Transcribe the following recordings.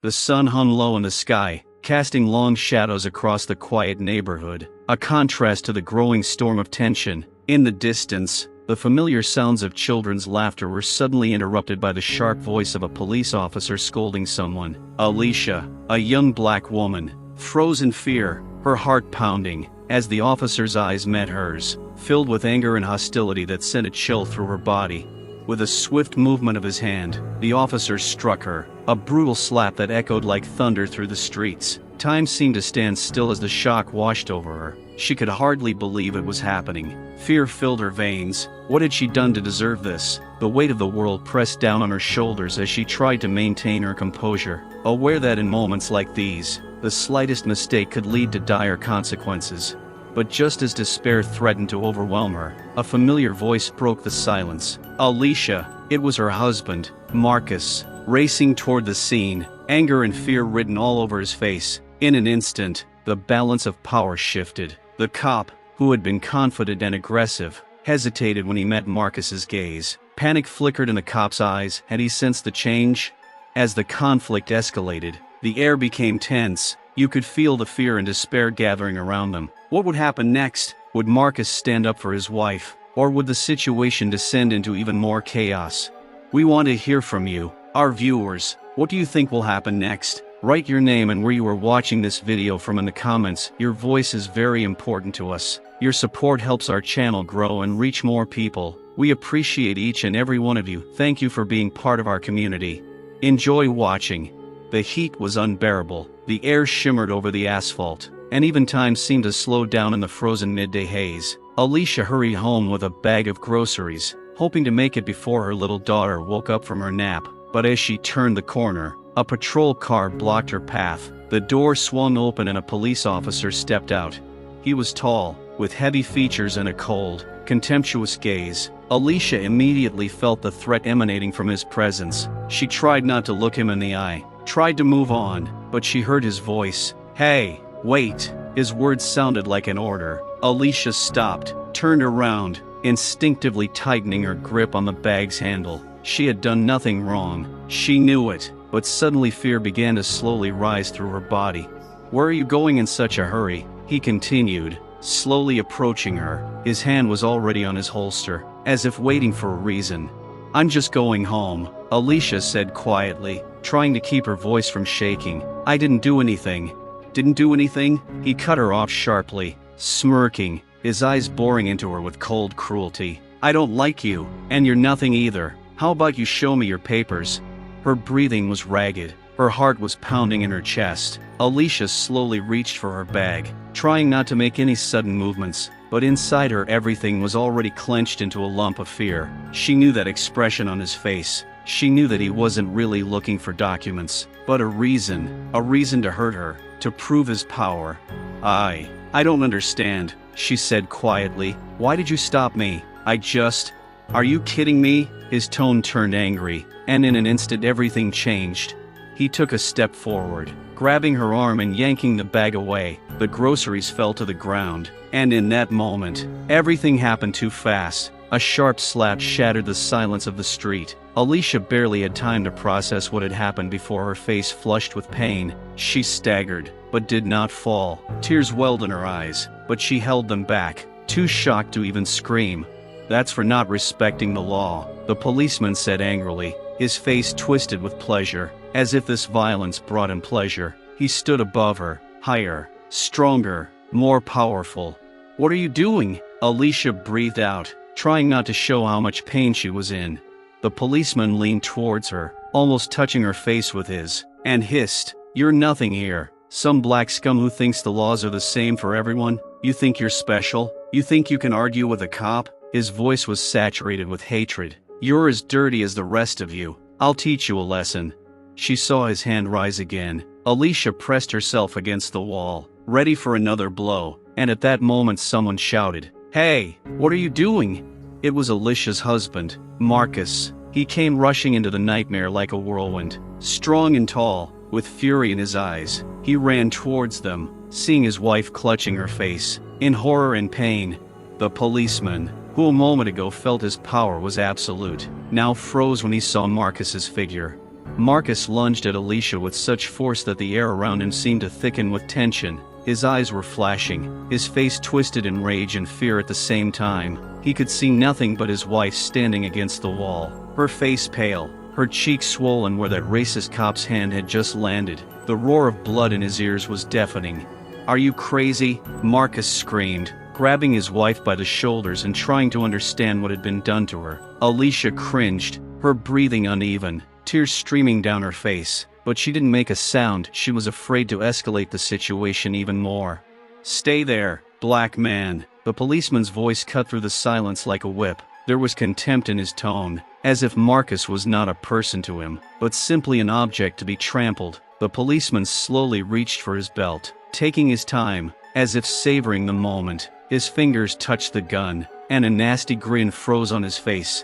The sun hung low in the sky, casting long shadows across the quiet neighborhood, a contrast to the growing storm of tension. In the distance, the familiar sounds of children's laughter were suddenly interrupted by the sharp voice of a police officer scolding someone. Alicia, a young black woman, froze in fear, her heart pounding, as the officer's eyes met hers, filled with anger and hostility that sent a chill through her body. With a swift movement of his hand, the officer struck her, a brutal slap that echoed like thunder through the streets. Time seemed to stand still as the shock washed over her. She could hardly believe it was happening. Fear filled her veins. What had she done to deserve this? The weight of the world pressed down on her shoulders as she tried to maintain her composure, aware that in moments like these, the slightest mistake could lead to dire consequences. But just as despair threatened to overwhelm her, a familiar voice broke the silence. Alicia, it was her husband, Marcus, racing toward the scene, anger and fear written all over his face. In an instant, the balance of power shifted. The cop, who had been confident and aggressive, hesitated when he met Marcus's gaze. Panic flickered in the cop's eyes. Had he sensed the change? As the conflict escalated, the air became tense. You could feel the fear and despair gathering around them. What would happen next? Would Marcus stand up for his wife? Or would the situation descend into even more chaos? We want to hear from you, our viewers. What do you think will happen next? Write your name and where you are watching this video from in the comments. Your voice is very important to us. Your support helps our channel grow and reach more people. We appreciate each and every one of you. Thank you for being part of our community. Enjoy watching. The heat was unbearable. The air shimmered over the asphalt, and even time seemed to slow down in the frozen midday haze. Alicia hurried home with a bag of groceries, hoping to make it before her little daughter woke up from her nap. But as she turned the corner, a patrol car blocked her path. The door swung open and a police officer stepped out. He was tall, with heavy features and a cold, contemptuous gaze. Alicia immediately felt the threat emanating from his presence. She tried not to look him in the eye, tried to move on, but she heard his voice. "Hey, wait." His words sounded like an order. Alicia stopped, turned around, instinctively tightening her grip on the bag's handle. She had done nothing wrong. She knew it, but suddenly fear began to slowly rise through her body. "Where are you going in such a hurry?" he continued, slowly approaching her. His hand was already on his holster, as if waiting for a reason. "I'm just going home," Alicia said quietly, trying to keep her voice from shaking. "I didn't do anything." "Didn't do anything?" He cut her off sharply, smirking, his eyes boring into her with cold cruelty. "I don't like you, and you're nothing either. How about you show me your papers?" Her breathing was ragged, her heart was pounding in her chest. Alicia slowly reached for her bag, trying not to make any sudden movements, but inside her everything was already clenched into a lump of fear. She knew that expression on his face. She knew that he wasn't really looking for documents, but a reason to hurt her, to prove his power. I don't understand," she said quietly. "Why did you stop me? Are you kidding me?" His tone turned angry, and in an instant everything changed. He took a step forward, grabbing her arm and yanking the bag away. The groceries fell to the ground, and in that moment, everything happened too fast. A sharp slap shattered the silence of the street. Alicia barely had time to process what had happened before her face flushed with pain. She staggered, but did not fall. Tears welled in her eyes, but she held them back, too shocked to even scream. "That's for not respecting the law," the policeman said angrily, his face twisted with pleasure, as if this violence brought him pleasure. He stood above her, higher, stronger, more powerful. "What are you doing?" Alicia breathed out, trying not to show how much pain she was in. The policeman leaned towards her, almost touching her face with his, and hissed, "You're nothing here. Some black scum who thinks the laws are the same for everyone? You think you're special? You think you can argue with a cop?" His voice was saturated with hatred. "You're as dirty as the rest of you. I'll teach you a lesson." She saw his hand rise again. Alicia pressed herself against the wall, ready for another blow, and at that moment someone shouted, "Hey, what are you doing?" It was Alicia's husband, Marcus. He came rushing into the nightmare like a whirlwind, strong and tall, with fury in his eyes. He ran towards them, seeing his wife clutching her face, in horror and pain. The policeman, who a moment ago felt his power was absolute, now froze when he saw Marcus's figure. Marcus lunged at Alicia with such force that the air around him seemed to thicken with tension. His eyes were flashing, his face twisted in rage and fear at the same time. He could see nothing but his wife standing against the wall, her face pale, her cheeks swollen where that racist cop's hand had just landed. The roar of blood in his ears was deafening. "Are you crazy?" Marcus screamed, grabbing his wife by the shoulders and trying to understand what had been done to her. Alicia cringed, her breathing uneven, tears streaming down her face, but she didn't make a sound. She was afraid to escalate the situation even more. "Stay there, black man." The policeman's voice cut through the silence like a whip. There was contempt in his tone, as if Marcus was not a person to him, but simply an object to be trampled. The policeman slowly reached for his belt, taking his time, as if savoring the moment. His fingers touched the gun, and a nasty grin froze on his face.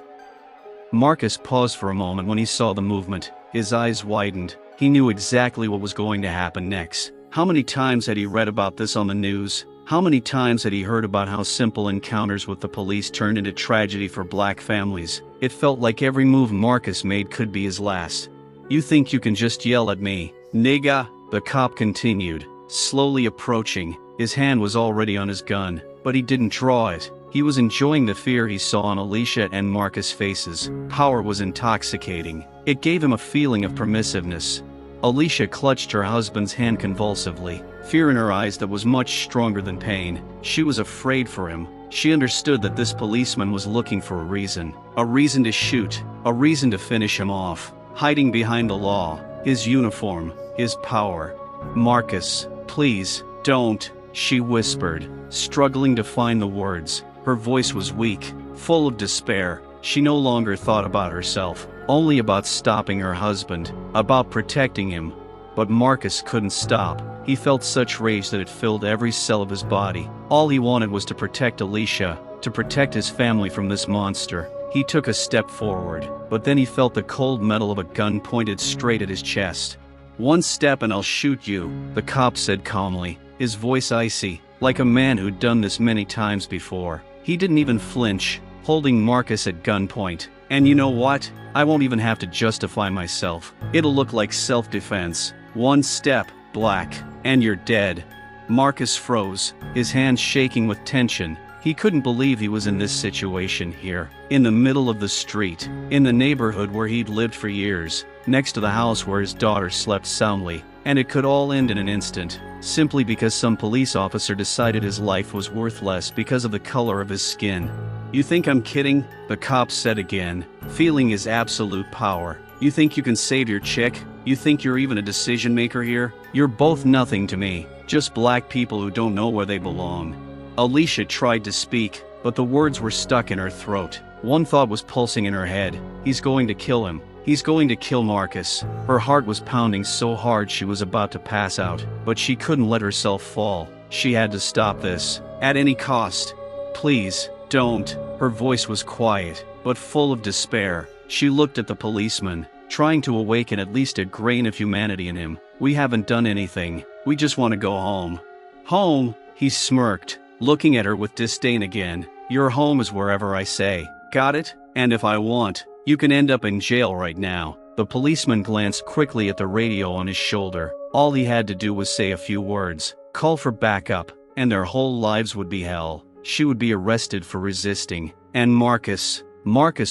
Marcus paused for a moment when he saw the movement. His eyes widened. He knew exactly what was going to happen next. How many times had he read about this on the news? How many times had he heard about how simple encounters with the police turned into tragedy for black families? It felt like every move Marcus made could be his last. "You think you can just yell at me, nigga?" The cop continued, slowly approaching. His hand was already on his gun, but he didn't draw it. He was enjoying the fear he saw on Alicia and Marcus' faces. Power was intoxicating. It gave him a feeling of permissiveness. Alicia clutched her husband's hand convulsively, fear in her eyes that was much stronger than pain. She was afraid for him. She understood that this policeman was looking for a reason to shoot, a reason to finish him off, hiding behind the law, his uniform, his power. "Marcus, please, don't," she whispered, struggling to find the words. Her voice was weak, full of despair. She no longer thought about herself, only about stopping her husband, about protecting him. But Marcus couldn't stop. He felt such rage that it filled every cell of his body. All he wanted was to protect Alicia, to protect his family from this monster. He took a step forward, but then he felt the cold metal of a gun pointed straight at his chest. "One step and I'll shoot you," the cop said calmly, his voice icy, like a man who'd done this many times before. He didn't even flinch, holding Marcus at gunpoint. "And you know what? I won't even have to justify myself. It'll look like self-defense. One step, black, and you're dead." Marcus froze, his hands shaking with tension. He couldn't believe he was in this situation here, in the middle of the street, in the neighborhood where he'd lived for years, next to the house where his daughter slept soundly, and it could all end in an instant, simply because some police officer decided his life was worth less because of the color of his skin. "You think I'm kidding?" the cop said again, feeling his absolute power. "You think you can save your chick? You think you're even a decision maker here? You're both nothing to me, just black people who don't know where they belong." Alicia tried to speak, but the words were stuck in her throat. One thought was pulsing in her head: he's going to kill him. He's going to kill Marcus. Her heart was pounding so hard she was about to pass out, but she couldn't let herself fall. She had to stop this, at any cost. "Please, don't." Her voice was quiet, but full of despair. She looked at the policeman, trying to awaken at least a grain of humanity in him. "We haven't done anything. We just want to go home." "Home?" He smirked, looking at her with disdain again. "Your home is wherever I say. Got it? And if I want, you can end up in jail right now." The policeman glanced quickly at the radio on his shoulder. All he had to do was say a few words, call for backup, and their whole lives would be hell. She would be arrested for resisting, and Marcus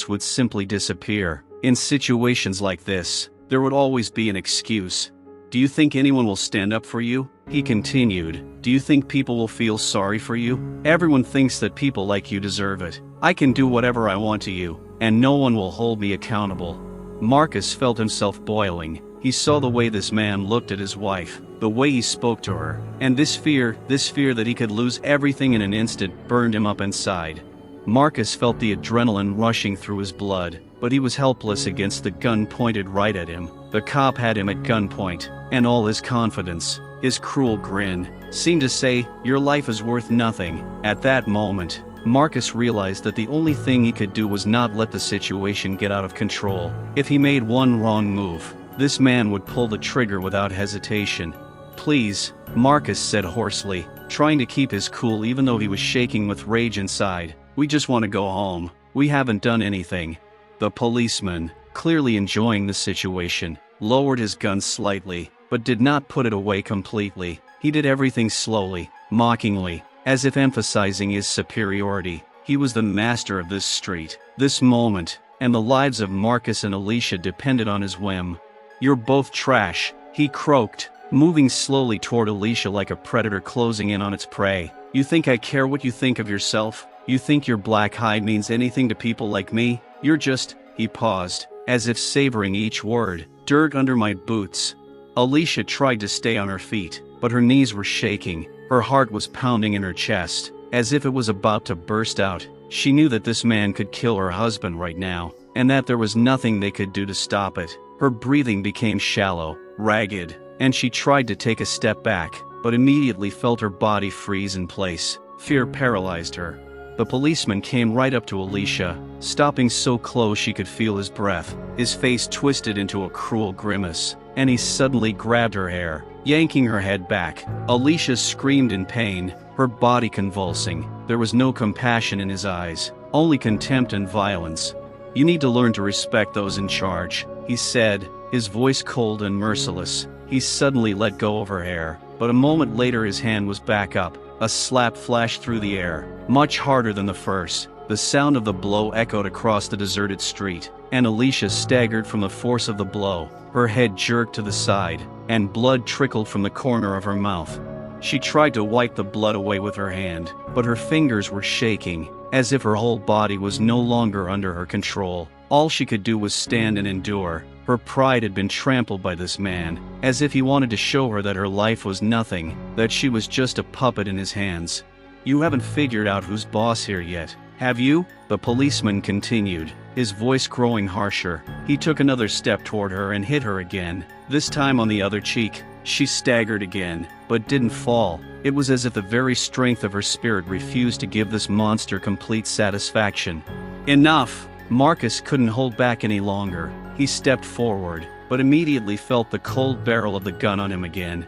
would simply disappear. In situations like this, there would always be an excuse. "Do you think anyone will stand up for you?" he continued. "Do you think people will feel sorry for you? Everyone thinks that people like you deserve it. I can do whatever I want to you, and no one will hold me accountable." Marcus felt himself boiling. He saw the way this man looked at his wife, the way he spoke to her, and this fear that he could lose everything in an instant burned him up inside. Marcus felt the adrenaline rushing through his blood, but he was helpless against the gun pointed right at him. The cop had him at gunpoint, and all his confidence, his cruel grin, seemed to say, "Your life is worth nothing." At that moment, Marcus realized that the only thing he could do was not let the situation get out of control. If he made one wrong move, this man would pull the trigger without hesitation. "Please," Marcus said hoarsely, trying to keep his cool even though he was shaking with rage inside. "We just want to go home. We haven't done anything." The policeman, clearly enjoying the situation, lowered his gun slightly, but did not put it away completely. He did everything slowly, mockingly, as if emphasizing his superiority. He was the master of this street, this moment, and the lives of Marcus and Alicia depended on his whim. "You're both trash," he croaked, moving slowly toward Alicia like a predator closing in on its prey. "You think I care what you think of yourself? You think your black hide means anything to people like me? You're just—" He paused, as if savoring each word. "Dirt under my boots." Alicia tried to stay on her feet, but her knees were shaking. Her heart was pounding in her chest, as if it was about to burst out. She knew that this man could kill her husband right now, and that there was nothing they could do to stop it. Her breathing became shallow, ragged, and she tried to take a step back, but immediately felt her body freeze in place. Fear paralyzed her. The policeman came right up to Alicia, stopping so close she could feel his breath. His face twisted into a cruel grimace, and he suddenly grabbed her hair, yanking her head back. Alicia screamed in pain, her body convulsing. There was no compassion in his eyes, only contempt and violence. "You need to learn to respect those in charge," he said, his voice cold and merciless. He suddenly let go of her hair, but a moment later his hand was back up. A slap flashed through the air, much harder than the first. The sound of the blow echoed across the deserted street, and Alicia staggered from the force of the blow. Her head jerked to the side, and blood trickled from the corner of her mouth. She tried to wipe the blood away with her hand, but her fingers were shaking, as if her whole body was no longer under her control. All she could do was stand and endure. Her pride had been trampled by this man, as if he wanted to show her that her life was nothing, that she was just a puppet in his hands. "You haven't figured out who's boss here yet, have you?" the policeman continued, his voice growing harsher. He took another step toward her and hit her again, this time on the other cheek. She staggered again, but didn't fall. It was as if the very strength of her spirit refused to give this monster complete satisfaction. "Enough!" Marcus couldn't hold back any longer. He stepped forward, but immediately felt the cold barrel of the gun on him again.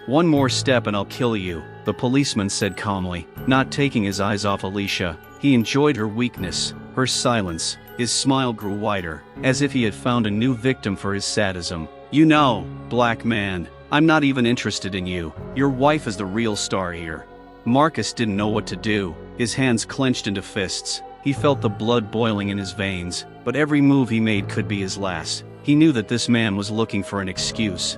"One more step and I'll kill you," the policeman said calmly, not taking his eyes off Alicia. He enjoyed her weakness, her silence. His smile grew wider, as if he had found a new victim for his sadism. "You know, black man, I'm not even interested in you. Your wife is the real star here." Marcus didn't know what to do. His hands clenched into fists. He felt the blood boiling in his veins, but every move he made could be his last. He knew that this man was looking for an excuse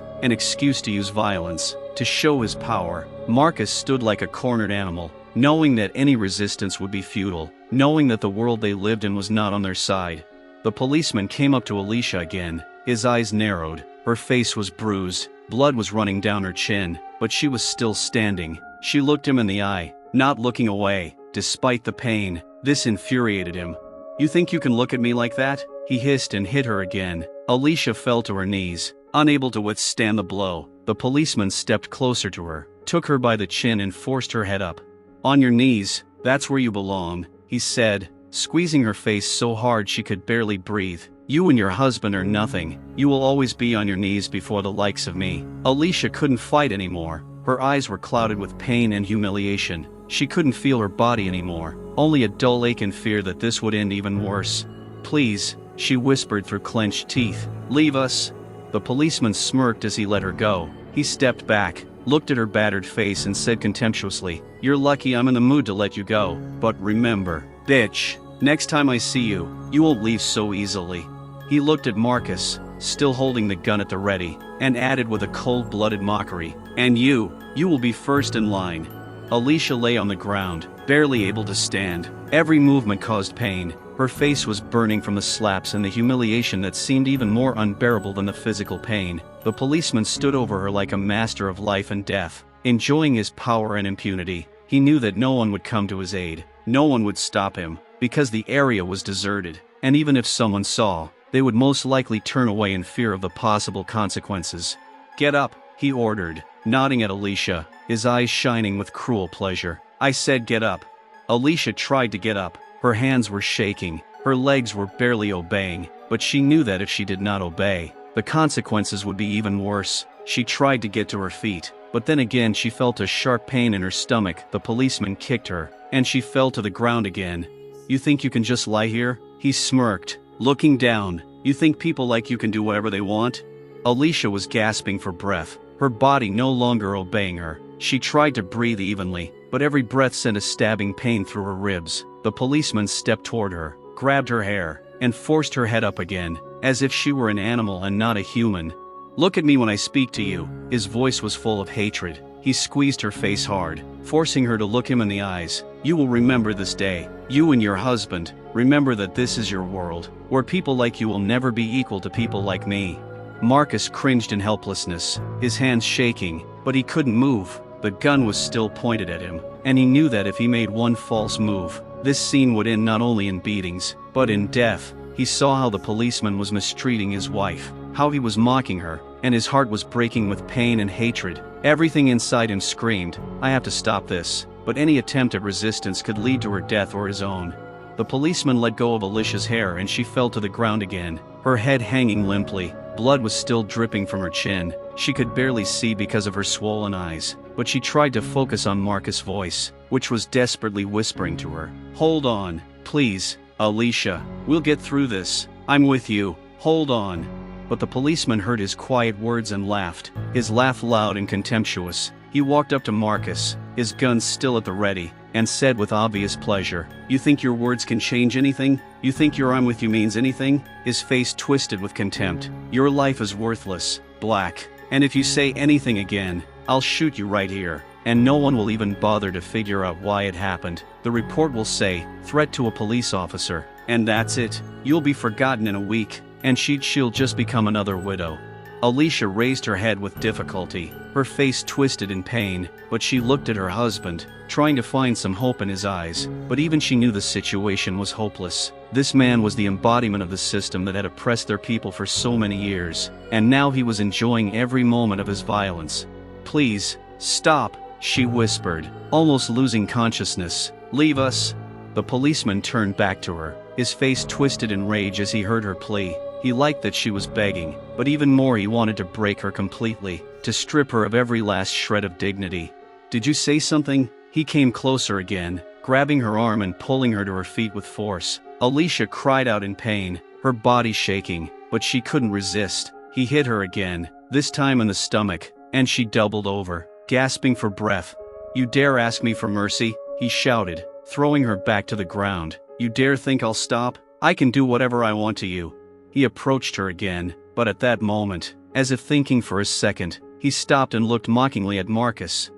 to use violence, to show his power. Marcus stood like a cornered animal, knowing that any resistance would be futile, knowing that the world they lived in was not on their side. The policeman came up to Alicia again, his eyes narrowed, her face was bruised, blood was running down her chin, but she was still standing. She looked him in the eye, not looking away, despite the pain. This infuriated him. "You think you can look at me like that?" he hissed and hit her again. Alicia fell to her knees, unable to withstand the blow. The policeman stepped closer to her, took her by the chin and forced her head up. "On your knees, that's where you belong," he said, squeezing her face so hard she could barely breathe. "You and your husband are nothing. You will always be on your knees before the likes of me." Alicia couldn't fight anymore. Her eyes were clouded with pain and humiliation. She couldn't feel her body anymore, only a dull ache and fear that this would end even worse. "Please," she whispered through clenched teeth, "leave us." The policeman smirked as he let her go. He stepped back, looked at her battered face and said contemptuously, "You're lucky I'm in the mood to let you go. But remember, bitch, next time I see you, you won't leave so easily." He looked at Marcus, still holding the gun at the ready, and added with a cold-blooded mockery, "And you will be first in line." Alicia lay on the ground, barely able to stand. Every movement caused pain. Her face was burning from the slaps and the humiliation that seemed even more unbearable than the physical pain. The policeman stood over her like a master of life and death, enjoying his power and impunity. He knew that no one would come to his aid. No one would stop him, because the area was deserted, and even if someone saw, they would most likely turn away in fear of the possible consequences. "Get up," he ordered, nodding at Alicia, his eyes shining with cruel pleasure. "I said get up." Alicia tried to get up. Her hands were shaking, her legs were barely obeying, but she knew that if she did not obey, the consequences would be even worse. She tried to get to her feet, but then again she felt a sharp pain in her stomach. The policeman kicked her, and she fell to the ground again. "You think you can just lie here?" he smirked, looking down. You think people like you can do whatever they want? Alicia was gasping for breath, her body no longer obeying her. She tried to breathe evenly, but every breath sent a stabbing pain through her ribs. The policeman stepped toward her, grabbed her hair, and forced her head up again, as if she were an animal and not a human. Look at me when I speak to you. His voice was full of hatred. He squeezed her face hard, forcing her to look him in the eyes. You will remember this day. You and your husband. Remember that this is your world, where people like you will never be equal to people like me. Marcus cringed in helplessness, his hands shaking, but he couldn't move. The gun was still pointed at him, and he knew that if he made one false move, this scene would end not only in beatings, but in death. He saw how the policeman was mistreating his wife, how he was mocking her, and his heart was breaking with pain and hatred. Everything inside him screamed, I have to stop this, but any attempt at resistance could lead to her death or his own. The policeman let go of Alicia's hair and she fell to the ground again, her head hanging limply. Blood was still dripping from her chin. She could barely see because of her swollen eyes, but she tried to focus on Marcus' voice, which was desperately whispering to her. Hold on, please, Alicia. We'll get through this. I'm with you. Hold on. But the policeman heard his quiet words and laughed, his laugh loud and contemptuous. He walked up to Marcus, his gun still at the ready, and said with obvious pleasure, You think your words can change anything? You think your I'm with you means anything? His face twisted with contempt. Your life is worthless, Black. And if you say anything again, I'll shoot you right here. And no one will even bother to figure out why it happened. The report will say, threat to a police officer. And that's it. You'll be forgotten in a week. And she'll just become another widow. Alicia raised her head with difficulty, her face twisted in pain, but she looked at her husband, trying to find some hope in his eyes, but even she knew the situation was hopeless. This man was the embodiment of the system that had oppressed their people for so many years, and now he was enjoying every moment of his violence. Please, stop, she whispered, almost losing consciousness. Leave us. The policeman turned back to her, his face twisted in rage as he heard her plea. He liked that she was begging, but even more he wanted to break her completely, to strip her of every last shred of dignity. Did you say something? He came closer again, grabbing her arm and pulling her to her feet with force. Alicia cried out in pain, her body shaking, but she couldn't resist. He hit her again, this time in the stomach, and she doubled over, gasping for breath. You dare ask me for mercy? He shouted, throwing her back to the ground. You dare think I'll stop? I can do whatever I want to you. He approached her again, but at that moment, as if thinking for a second, he stopped and looked mockingly at Marcus.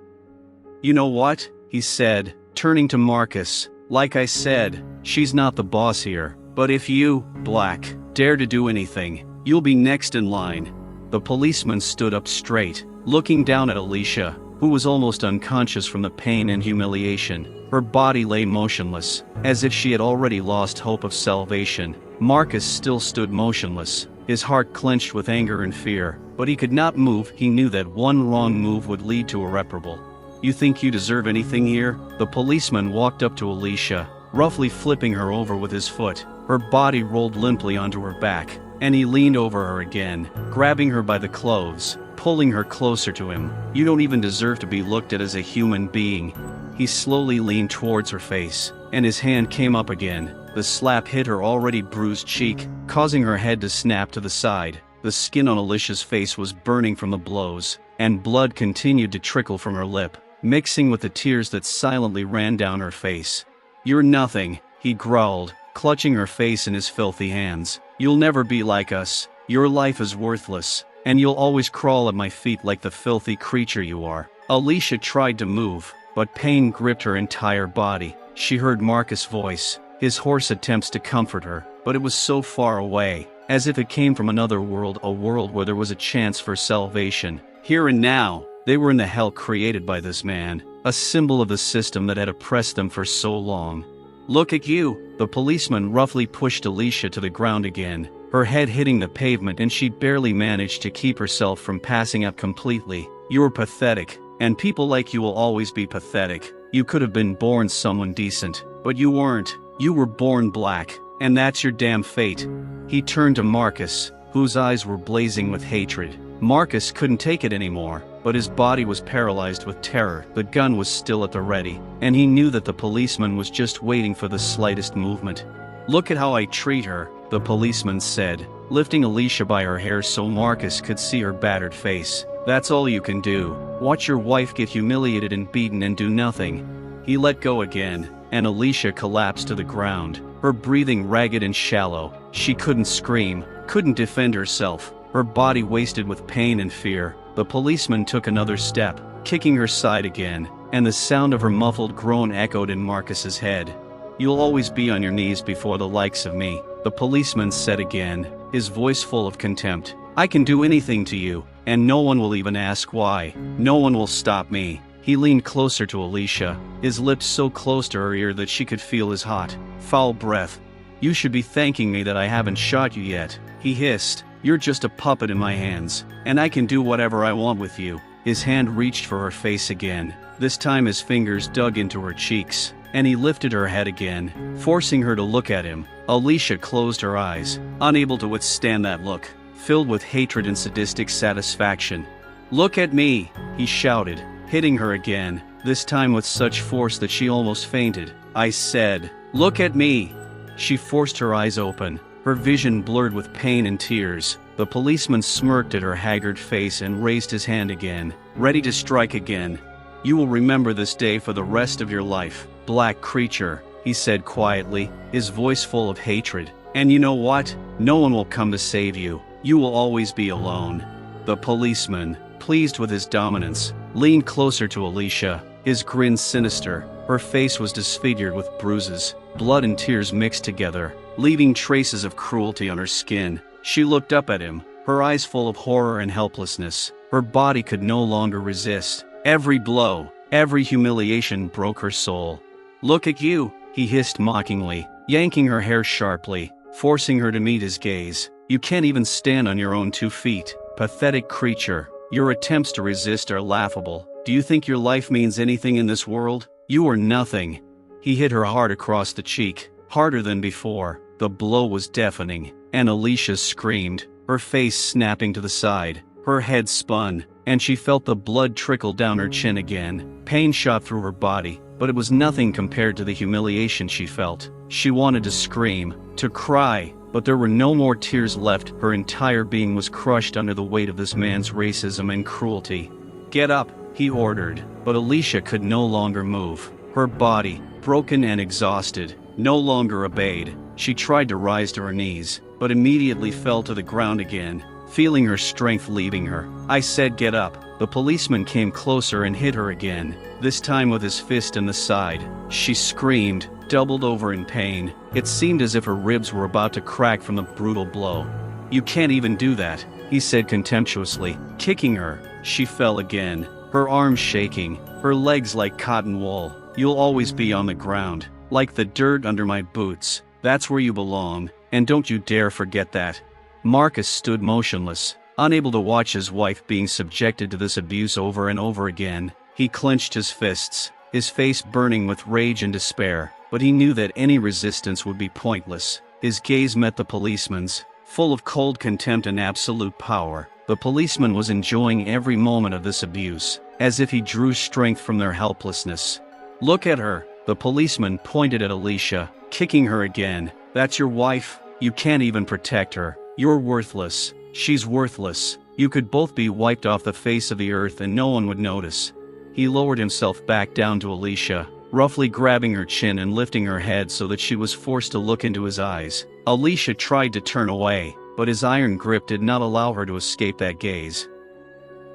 You know what? He said, turning to Marcus. Like I said, she's not the boss here, but if you, Black, dare to do anything, you'll be next in line. The policeman stood up straight, looking down at Alicia, who was almost unconscious from the pain and humiliation. Her body lay motionless, as if she had already lost hope of salvation. Marcus still stood motionless, his heart clenched with anger and fear, but he could not move. He knew that one wrong move would lead to irreparable. You think you deserve anything here? The policeman walked up to Alicia, roughly flipping her over with his foot. Her body rolled limply onto her back, and he leaned over her again, grabbing her by the clothes, pulling her closer to him. You don't even deserve to be looked at as a human being. He slowly leaned towards her face, and his hand came up again. The slap hit her already bruised cheek, causing her head to snap to the side. The skin on Alicia's face was burning from the blows, and blood continued to trickle from her lip, mixing with the tears that silently ran down her face. You're nothing, he growled, clutching her face in his filthy hands. You'll never be like us. Your life is worthless, and you'll always crawl at my feet like the filthy creature you are. Alicia tried to move, but pain gripped her entire body. She heard Marcus' voice, his hoarse attempts to comfort her, but it was so far away, as if it came from another world, a world where there was a chance for salvation. Here and now, they were in the hell created by this man, a symbol of the system that had oppressed them for so long. Look at you! The policeman roughly pushed Alicia to the ground again, her head hitting the pavement, and she barely managed to keep herself from passing out completely. You're pathetic, and people like you will always be pathetic. You could have been born someone decent, but you weren't. You were born Black, and that's your damn fate. He turned to Marcus, whose eyes were blazing with hatred. Marcus couldn't take it anymore, but his body was paralyzed with terror. The gun was still at the ready, and he knew that the policeman was just waiting for the slightest movement. Look at how I treat her, the policeman said, lifting Alicia by her hair so Marcus could see her battered face. "That's all you can do. Watch your wife get humiliated and beaten and do nothing." He let go again, and Alicia collapsed to the ground, her breathing ragged and shallow. She couldn't scream, couldn't defend herself, her body wasted with pain and fear. The policeman took another step, kicking her side again, and the sound of her muffled groan echoed in Marcus's head. "You'll always be on your knees before the likes of me," the policeman said again, his voice full of contempt. "I can do anything to you, and no one will even ask why. No one will stop me." He leaned closer to Alicia, his lips so close to her ear that she could feel his hot, foul breath. "You should be thanking me that I haven't shot you yet," he hissed. "You're just a puppet in my hands, and I can do whatever I want with you." His hand reached for her face again. This time his fingers dug into her cheeks, and he lifted her head again, forcing her to look at him. Alicia closed her eyes, unable to withstand that look, filled with hatred and sadistic satisfaction. "Look at me!" he shouted, hitting her again, this time with such force that she almost fainted. "I said, look at me!" She forced her eyes open, her vision blurred with pain and tears. The policeman smirked at her haggard face and raised his hand again, ready to strike again. "You will remember this day for the rest of your life, black creature," he said quietly, his voice full of hatred. "And you know what? No one will come to save you. You will always be alone." The policeman, pleased with his dominance, leaned closer to Alicia, his grin sinister. Her face was disfigured with bruises, blood and tears mixed together, leaving traces of cruelty on her skin. She looked up at him, her eyes full of horror and helplessness. Her body could no longer resist. Every blow, every humiliation broke her soul. "Look at you," he hissed mockingly, yanking her hair sharply, forcing her to meet his gaze. "You can't even stand on your own 2 feet. Pathetic creature. Your attempts to resist are laughable. Do you think your life means anything in this world? You are nothing." He hit her hard across the cheek, harder than before. The blow was deafening, and Alicia screamed, her face snapping to the side. Her head spun, and she felt the blood trickle down her chin again. Pain shot through her body, but it was nothing compared to the humiliation she felt. She wanted to scream, to cry, but there were no more tears left. Her entire being was crushed under the weight of this man's racism and cruelty. "Get up," he ordered, but Alicia could no longer move. Her body, broken and exhausted, no longer obeyed. She tried to rise to her knees, but immediately fell to the ground again, feeling her strength leaving her. "I said get up." The policeman came closer and hit her again, this time with his fist in the side. She screamed, doubled over in pain. It seemed as if her ribs were about to crack from the brutal blow. "You can't even do that," he said contemptuously, kicking her. She fell again, her arms shaking, her legs like cotton wool. "You'll always be on the ground, like the dirt under my boots. That's where you belong, and don't you dare forget that." Marcus stood motionless, unable to watch his wife being subjected to this abuse over and over again. He clenched his fists, his face burning with rage and despair, but he knew that any resistance would be pointless. His gaze met the policeman's, full of cold contempt and absolute power. The policeman was enjoying every moment of this abuse, as if he drew strength from their helplessness. "Look at her," the policeman pointed at Alicia, kicking her again. "That's your wife? You can't even protect her. You're worthless. She's worthless. You could both be wiped off the face of the earth and no one would notice." He lowered himself back down to Alicia, roughly grabbing her chin and lifting her head so that she was forced to look into his eyes. Alicia tried to turn away, but his iron grip did not allow her to escape that gaze.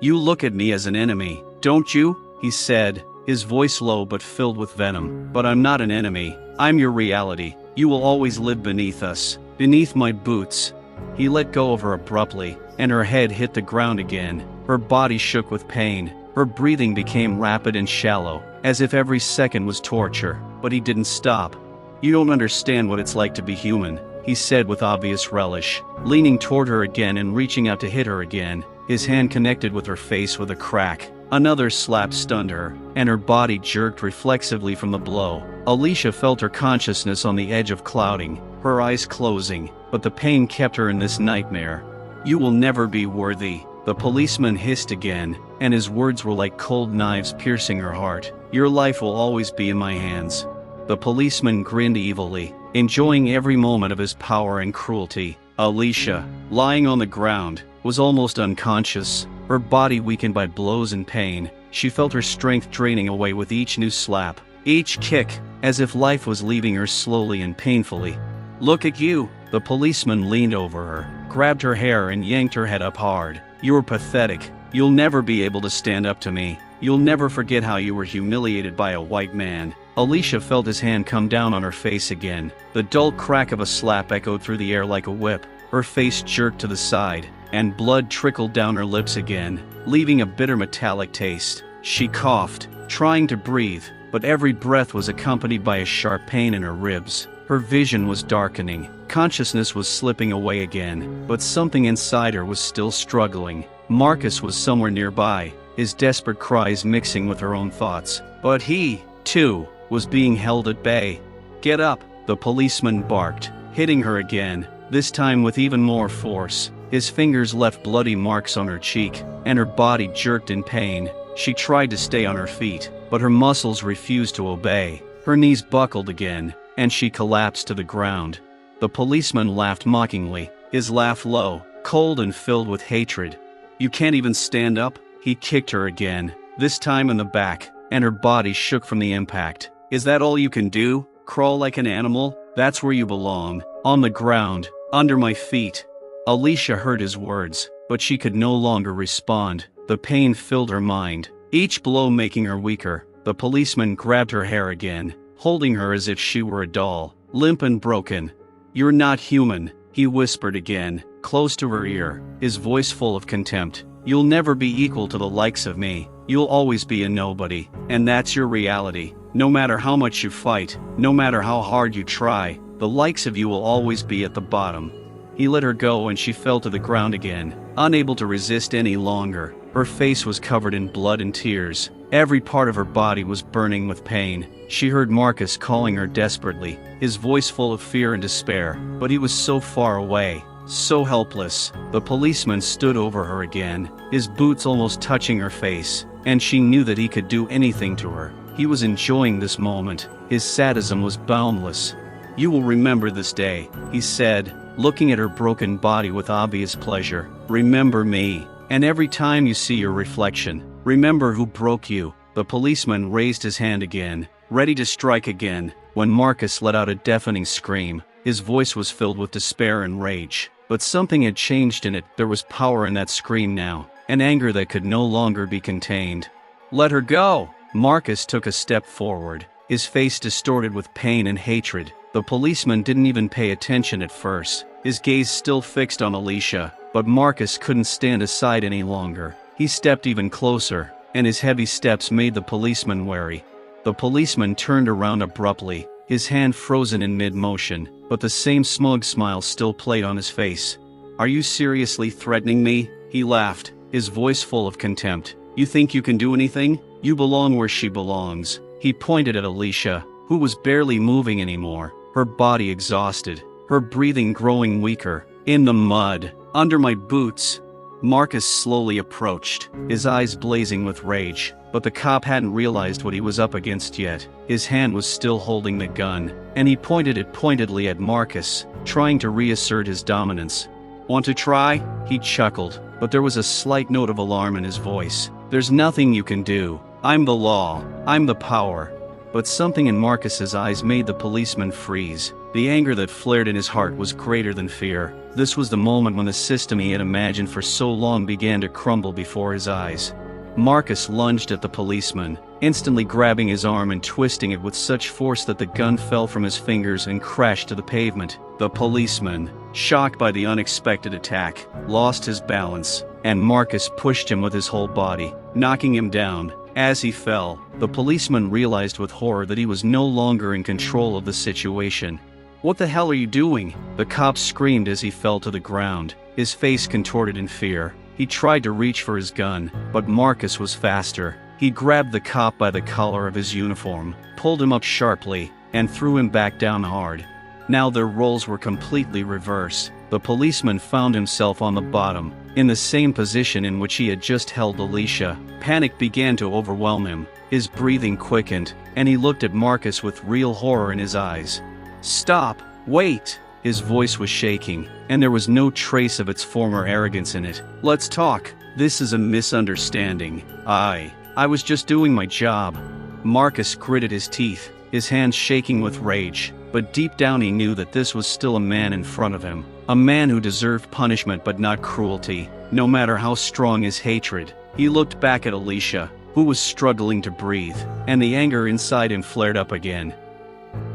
"You look at me as an enemy, don't you?" he said, his voice low but filled with venom. "But I'm not an enemy. I'm your reality. You will always live beneath us, beneath my boots." He let go of her abruptly, and her head hit the ground again. Her body shook with pain. Her breathing became rapid and shallow, as if every second was torture. But he didn't stop. "You don't understand what it's like to be human," he said with obvious relish, leaning toward her again and reaching out to hit her again. His hand connected with her face with a crack. Another slap stunned her, and her body jerked reflexively from the blow. Alicia felt her consciousness on the edge of clouding, her eyes closing, but the pain kept her in this nightmare. "You will never be worthy," the policeman hissed again, and his words were like cold knives piercing her heart. "Your life will always be in my hands." The policeman grinned evilly, enjoying every moment of his power and cruelty. Alicia, lying on the ground, was almost unconscious, her body weakened by blows and pain. She felt her strength draining away with each new slap, each kick, as if life was leaving her slowly and painfully. "Look at you!" The policeman leaned over her, grabbed her hair and yanked her head up hard. "You're pathetic. You'll never be able to stand up to me. You'll never forget how you were humiliated by a white man." Alicia felt his hand come down on her face again. The dull crack of a slap echoed through the air like a whip. Her face jerked to the side, and blood trickled down her lips again, leaving a bitter metallic taste. She coughed, trying to breathe, but every breath was accompanied by a sharp pain in her ribs. Her vision was darkening. Consciousness was slipping away again, but something inside her was still struggling. Marcus was somewhere nearby, his desperate cries mixing with her own thoughts. But he, too, was being held at bay. "Get up!" the policeman barked, hitting her again, this time with even more force. His fingers left bloody marks on her cheek, and her body jerked in pain. She tried to stay on her feet, but her muscles refused to obey. Her knees buckled again, and she collapsed to the ground. The policeman laughed mockingly, his laugh low, cold and filled with hatred. "You can't even stand up?" He kicked her again, this time in the back, and her body shook from the impact. "Is that all you can do? Crawl like an animal? That's where you belong. On the ground, under my feet." Alicia heard his words, but she could no longer respond. The pain filled her mind, each blow making her weaker. The policeman grabbed her hair again, holding her as if she were a doll, limp and broken. "You're not human," he whispered again, close to her ear, his voice full of contempt. "You'll never be equal to the likes of me. You'll always be a nobody, and that's your reality. No matter how much you fight, no matter how hard you try, the likes of you will always be at the bottom." He let her go and she fell to the ground again, unable to resist any longer. Her face was covered in blood and tears. Every part of her body was burning with pain. She heard Marcus calling her desperately, his voice full of fear and despair, but he was so far away, so helpless. The policeman stood over her again, his boots almost touching her face, and she knew that he could do anything to her. He was enjoying this moment. His sadism was boundless. "You will remember this day," he said, looking at her broken body with obvious pleasure. "Remember me, and every time you see your reflection, remember who broke you." The policeman raised his hand again, ready to strike again, when Marcus let out a deafening scream. His voice was filled with despair and rage, but something had changed in it. There was power in that scream now, an anger that could no longer be contained. "Let her go!" Marcus took a step forward, his face distorted with pain and hatred. The policeman didn't even pay attention at first, his gaze still fixed on Alicia, but Marcus couldn't stand aside any longer. He stepped even closer, and his heavy steps made the policeman wary. The policeman turned around abruptly, his hand frozen in mid-motion, but the same smug smile still played on his face. "Are you seriously threatening me?" He laughed, his voice full of contempt. "You think you can do anything? You belong where she belongs." He pointed at Alicia, who was barely moving anymore, her body exhausted, her breathing growing weaker. "In the mud, under my boots." Marcus slowly approached, his eyes blazing with rage, but the cop hadn't realized what he was up against yet. His hand was still holding the gun, and he pointed it pointedly at Marcus, trying to reassert his dominance. "Want to try?" He chuckled, but there was a slight note of alarm in his voice. "There's nothing you can do. I'm the law. I'm the power." But something in Marcus's eyes made the policeman freeze. The anger that flared in his heart was greater than fear. This was the moment when the system he had imagined for so long began to crumble before his eyes. Marcus lunged at the policeman, instantly grabbing his arm and twisting it with such force that the gun fell from his fingers and crashed to the pavement. The policeman, shocked by the unexpected attack, lost his balance, and Marcus pushed him with his whole body, knocking him down. As he fell, the policeman realized with horror that he was no longer in control of the situation. "What the hell are you doing?" the cop screamed as he fell to the ground, his face contorted in fear. He tried to reach for his gun, but Marcus was faster. He grabbed the cop by the collar of his uniform, pulled him up sharply, and threw him back down hard. Now their roles were completely reversed. The policeman found himself on the bottom, in the same position in which he had just held Alicia. Panic began to overwhelm him, his breathing quickened, and he looked at Marcus with real horror in his eyes. "Stop! Wait!" His voice was shaking, and there was no trace of its former arrogance in it. "Let's talk. This is a misunderstanding. I was just doing my job." Marcus gritted his teeth, his hands shaking with rage, but deep down he knew that this was still a man in front of him. A man who deserved punishment but not cruelty, no matter how strong his hatred. He looked back at Alicia, who was struggling to breathe, and the anger inside him flared up again.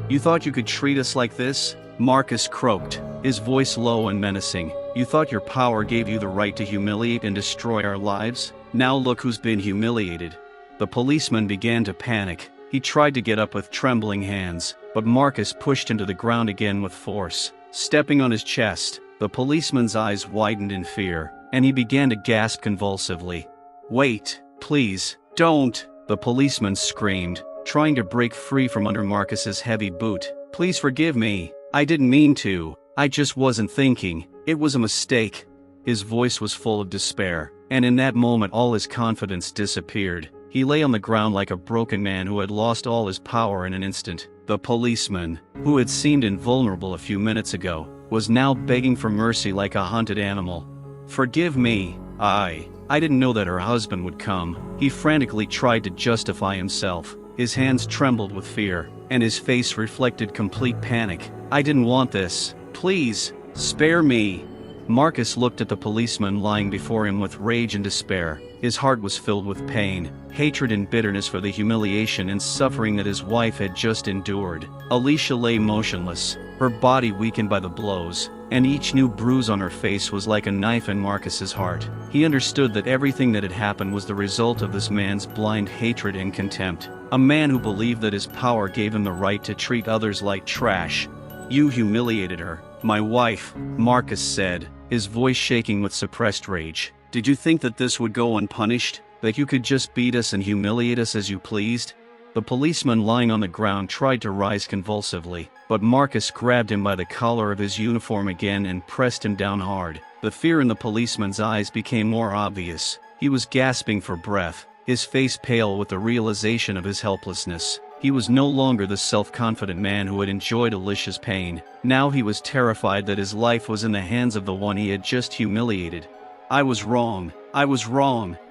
"You thought you could treat us like this?" Marcus croaked, his voice low and menacing. "You thought your power gave you the right to humiliate and destroy our lives? Now look who's been humiliated." The policeman began to panic. He tried to get up with trembling hands, but Marcus pushed him to the ground again with force. Stepping on his chest, the policeman's eyes widened in fear, and he began to gasp convulsively. "Wait, please, don't!" the policeman screamed, trying to break free from under Marcus's heavy boot. "Please forgive me. I didn't mean to. I just wasn't thinking. It was a mistake." His voice was full of despair, and in that moment all his confidence disappeared. He lay on the ground like a broken man who had lost all his power in an instant. The policeman, who had seemed invulnerable a few minutes ago, was now begging for mercy like a hunted animal. "Forgive me. I didn't know that her husband would come." He frantically tried to justify himself. His hands trembled with fear, and his face reflected complete panic. "I didn't want this. Please, spare me." Marcus looked at the policeman lying before him with rage and despair. His heart was filled with pain, hatred and bitterness for the humiliation and suffering that his wife had just endured. Alicia lay motionless, her body weakened by the blows, and each new bruise on her face was like a knife in Marcus's heart. He understood that everything that had happened was the result of this man's blind hatred and contempt. A man who believed that his power gave him the right to treat others like trash. "You humiliated her, my wife," Marcus said, his voice shaking with suppressed rage. "Did you think that this would go unpunished? That you could just beat us and humiliate us as you pleased?" The policeman lying on the ground tried to rise convulsively, but Marcus grabbed him by the collar of his uniform again and pressed him down hard. The fear in the policeman's eyes became more obvious. He was gasping for breath, his face pale with the realization of his helplessness. He was no longer the self-confident man who had enjoyed Alicia's pain. Now he was terrified that his life was in the hands of the one he had just humiliated. I was wrong.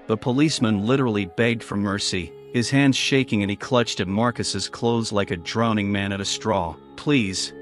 The policeman literally begged for mercy, his hands shaking, and he clutched at Marcus's clothes like a drowning man at a straw. Please,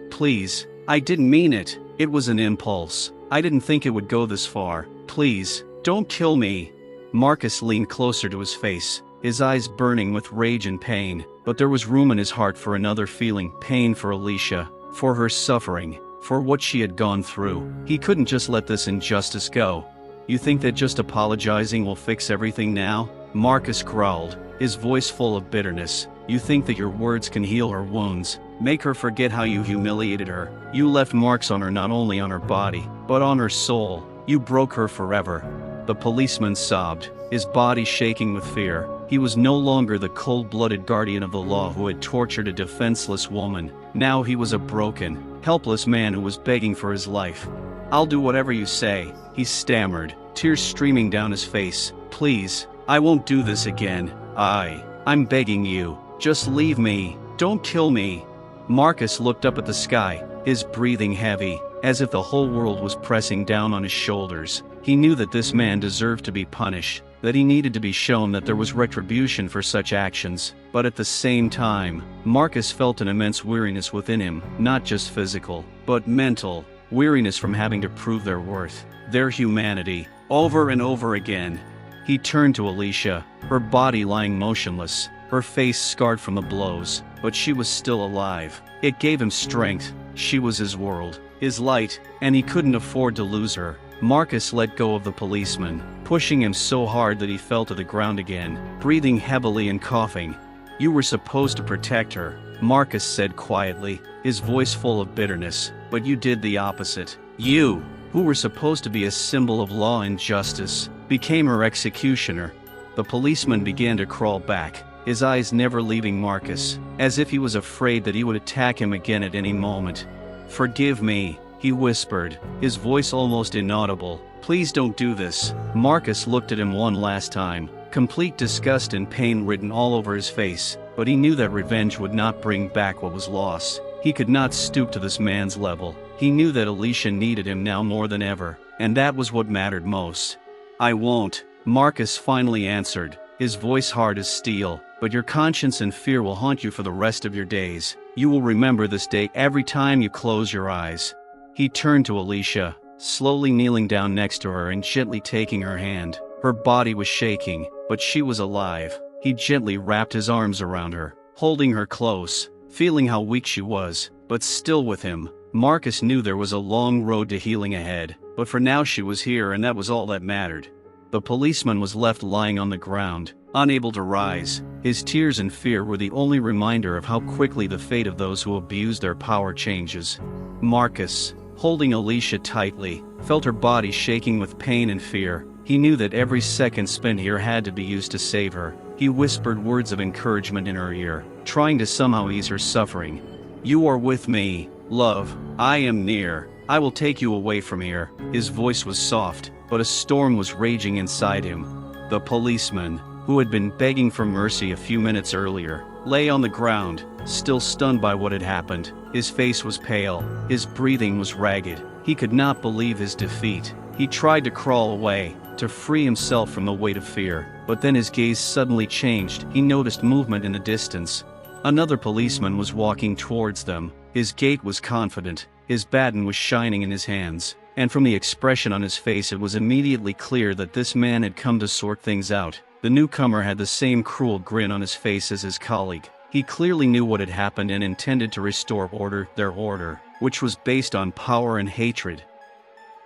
I didn't mean it. It was an impulse. I didn't think it would go this far. Please, don't kill me." Marcus leaned closer to his face, his eyes burning with rage and pain, but there was room in his heart for another feeling: pain for Alicia, for her suffering, for what she had gone through. He couldn't just let this injustice go. "You think that just apologizing will fix everything now?" Marcus growled, his voice full of bitterness. "You think that your words can heal her wounds, make her forget how you humiliated her? You left marks on her, not only on her body, but on her soul. You broke her forever." The policeman sobbed, his body shaking with fear. He was no longer the cold-blooded guardian of the law who had tortured a defenseless woman. Now he was a broken, helpless man who was begging for his life. "I'll do whatever you say," he stammered, tears streaming down his face. "Please, I won't do this again. I'm begging you. Just leave me. Don't kill me." Marcus looked up at the sky, his breathing heavy, as if the whole world was pressing down on his shoulders. He knew that this man deserved to be punished, that he needed to be shown that there was retribution for such actions. But at the same time, Marcus felt an immense weariness within him, not just physical, but mental. Weariness from having to prove their worth, their humanity, over and over again. He turned to Alicia, her body lying motionless, her face scarred from the blows, but she was still alive. It gave him strength. She was his world, his light, and he couldn't afford to lose her. Marcus let go of the policeman, pushing him so hard that he fell to the ground again, breathing heavily and coughing. "You were supposed to protect her," Marcus said quietly, his voice full of bitterness, "but you did the opposite. You, who were supposed to be a symbol of law and justice, became her executioner." The policeman began to crawl back, his eyes never leaving Marcus, as if he was afraid that he would attack him again at any moment. "Forgive me," he whispered, his voice almost inaudible. "Please don't do this." Marcus looked at him one last time, complete disgust and pain written all over his face, but he knew that revenge would not bring back what was lost. He could not stoop to this man's level. He knew that Alicia needed him now more than ever, and that was what mattered most. "I won't," Marcus finally answered, his voice hard as steel, "but your conscience and fear will haunt you for the rest of your days. You will remember this day every time you close your eyes." He turned to Alicia, slowly kneeling down next to her and gently taking her hand. Her body was shaking, but she was alive. He gently wrapped his arms around her, holding her close, feeling how weak she was, but still with him. Marcus knew there was a long road to healing ahead, but for now she was here and that was all that mattered. The policeman was left lying on the ground, unable to rise. His tears and fear were the only reminder of how quickly the fate of those who abuse their power changes. Marcus, holding Alicia tightly, felt her body shaking with pain and fear. He knew that every second spent here had to be used to save her. He whispered words of encouragement in her ear, trying to somehow ease her suffering. "You are with me, love. I am near. I will take you away from here." His voice was soft, but a storm was raging inside him. The policeman, who had been begging for mercy a few minutes earlier, lay on the ground, still stunned by what had happened. His face was pale, his breathing was ragged. He could not believe his defeat. He tried to crawl away, to free himself from the weight of fear, but then his gaze suddenly changed. He noticed movement in the distance. Another policeman was walking towards them. His gait was confident, his baton was shining in his hands, and from the expression on his face it was immediately clear that this man had come to sort things out. The newcomer had the same cruel grin on his face as his colleague. He clearly knew what had happened and intended to restore order, their order, which was based on power and hatred.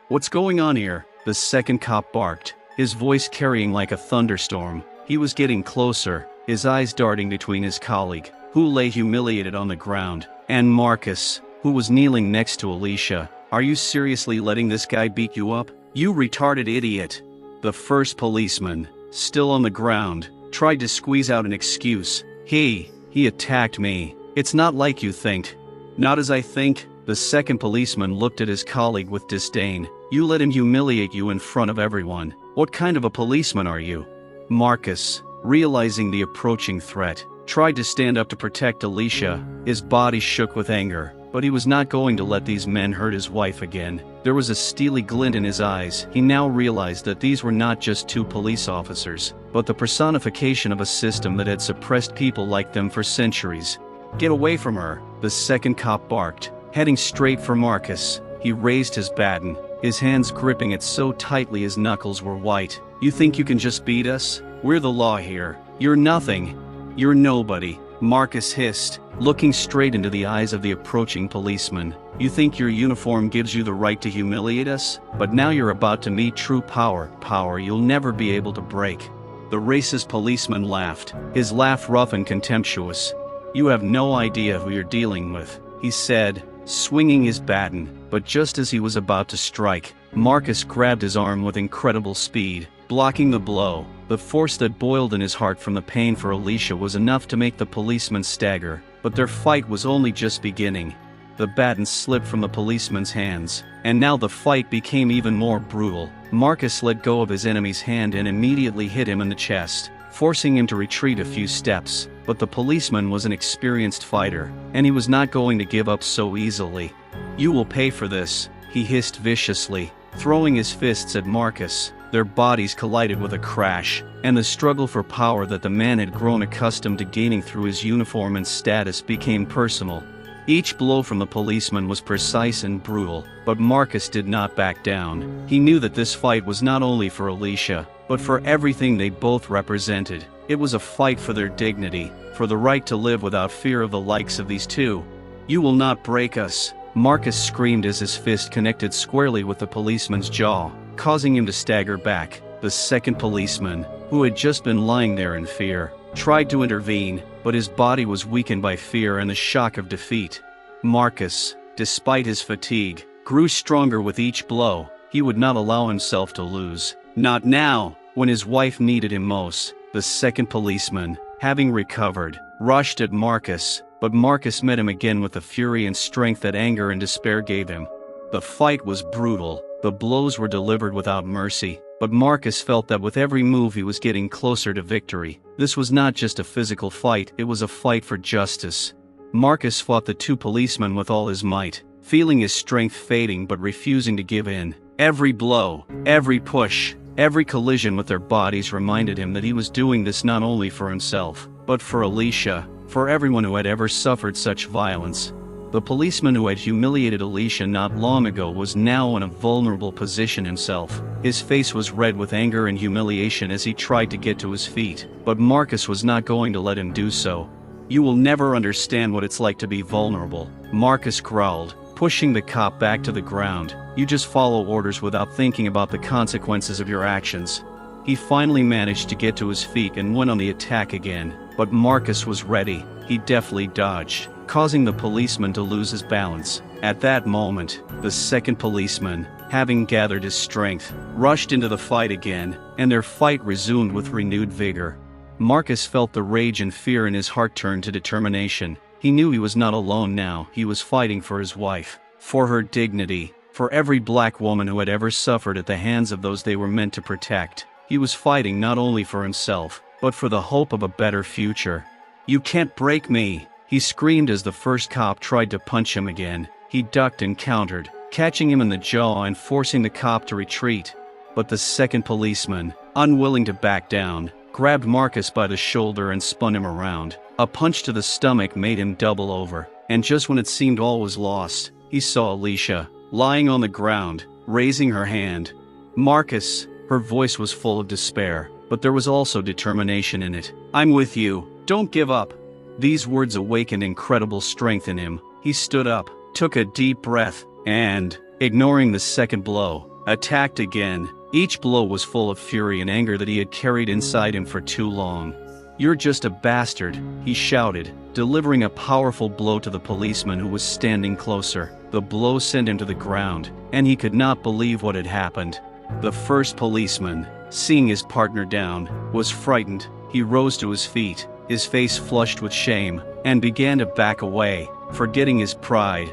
"What's going on here?" the second cop barked, his voice carrying like a thunderstorm. He was getting closer, his eyes darting between his colleague, who lay humiliated on the ground, and Marcus, who was kneeling next to Alicia. "Are you seriously letting this guy beat you up? You retarded idiot!" The first policeman, still on the ground, tried to squeeze out an excuse. He attacked me. It's not like you think." "Not as I think." The second policeman looked at his colleague with disdain. "You let him humiliate you in front of everyone. What kind of a policeman are you?" Marcus, realizing the approaching threat, tried to stand up to protect Alicia. His body shook with anger, but he was not going to let these men hurt his wife again. There was a steely glint in his eyes. He now realized that these were not just two police officers, but the personification of a system that had suppressed people like them for centuries. "Get away from her," the second cop barked, heading straight for Marcus. He raised his baton, his hands gripping it so tightly his knuckles were white. "You think you can just beat us? We're the law here. You're nothing. You're nobody," Marcus hissed, looking straight into the eyes of the approaching policeman. "You think your uniform gives you the right to humiliate us? But now you're about to meet true power you'll never be able to break." The racist policeman laughed, his laugh rough and contemptuous. "You have no idea who you're dealing with," he said, swinging his baton. But just as he was about to strike, Marcus grabbed his arm with incredible speed, blocking the blow. The force that boiled in his heart from the pain for Alicia was enough to make the policeman stagger, but their fight was only just beginning. The baton slipped from the policeman's hands, and now the fight became even more brutal. Marcus let go of his enemy's hand and immediately hit him in the chest, forcing him to retreat a few steps. But the policeman was an experienced fighter, and he was not going to give up so easily. "You will pay for this," he hissed viciously, throwing his fists at Marcus. Their bodies collided with a crash, and the struggle for power that the man had grown accustomed to gaining through his uniform and status became personal. Each blow from the policeman was precise and brutal, but Marcus did not back down. He knew that this fight was not only for Alicia, but for everything they both represented. It was a fight for their dignity, for the right to live without fear of the likes of these two. "You will not break us," Marcus screamed as his fist connected squarely with the policeman's jaw, causing him to stagger back. The second policeman, who had just been lying there in fear, tried to intervene, but his body was weakened by fear and the shock of defeat. Marcus, despite his fatigue, grew stronger with each blow. He would not allow himself to lose. Not now, when his wife needed him most. The second policeman, having recovered, rushed at Marcus, but Marcus met him again with the fury and strength that anger and despair gave him. The fight was brutal. The blows were delivered without mercy, but Marcus felt that with every move he was getting closer to victory. This was not just a physical fight, it was a fight for justice. Marcus fought the two policemen with all his might, feeling his strength fading but refusing to give in. Every blow, every push, every collision with their bodies reminded him that he was doing this not only for himself, but for Alicia, for everyone who had ever suffered such violence. The policeman who had humiliated Alicia not long ago was now in a vulnerable position himself. His face was red with anger and humiliation as he tried to get to his feet, but Marcus was not going to let him do so. "You will never understand what it's like to be vulnerable," Marcus growled, pushing the cop back to the ground. "You just follow orders without thinking about the consequences of your actions." He finally managed to get to his feet and went on the attack again, but Marcus was ready. He deftly dodged, causing the policeman to lose his balance. At that moment, the second policeman, having gathered his strength, rushed into the fight again, and their fight resumed with renewed vigor. Marcus felt the rage and fear in his heart turn to determination. He knew he was not alone now. He was fighting for his wife, for her dignity, for every black woman who had ever suffered at the hands of those they were meant to protect. He was fighting not only for himself, but for the hope of a better future. "You can't break me!" he screamed as the first cop tried to punch him again. He ducked and countered, catching him in the jaw and forcing the cop to retreat. But the second policeman, unwilling to back down, grabbed Marcus by the shoulder and spun him around. A punch to the stomach made him double over, and just when it seemed all was lost, he saw Alicia, lying on the ground, raising her hand. "Marcus," her voice was full of despair, but there was also determination in it. "I'm with you. Don't give up." These words awakened incredible strength in him. He stood up, took a deep breath, and, ignoring the second blow, attacked again. Each blow was full of fury and anger that he had carried inside him for too long. "You're just a bastard," he shouted, delivering a powerful blow to the policeman who was standing closer. The blow sent him to the ground, and he could not believe what had happened. The first policeman, seeing his partner down, was frightened. He rose to his feet, his face flushed with shame, and began to back away, forgetting his pride.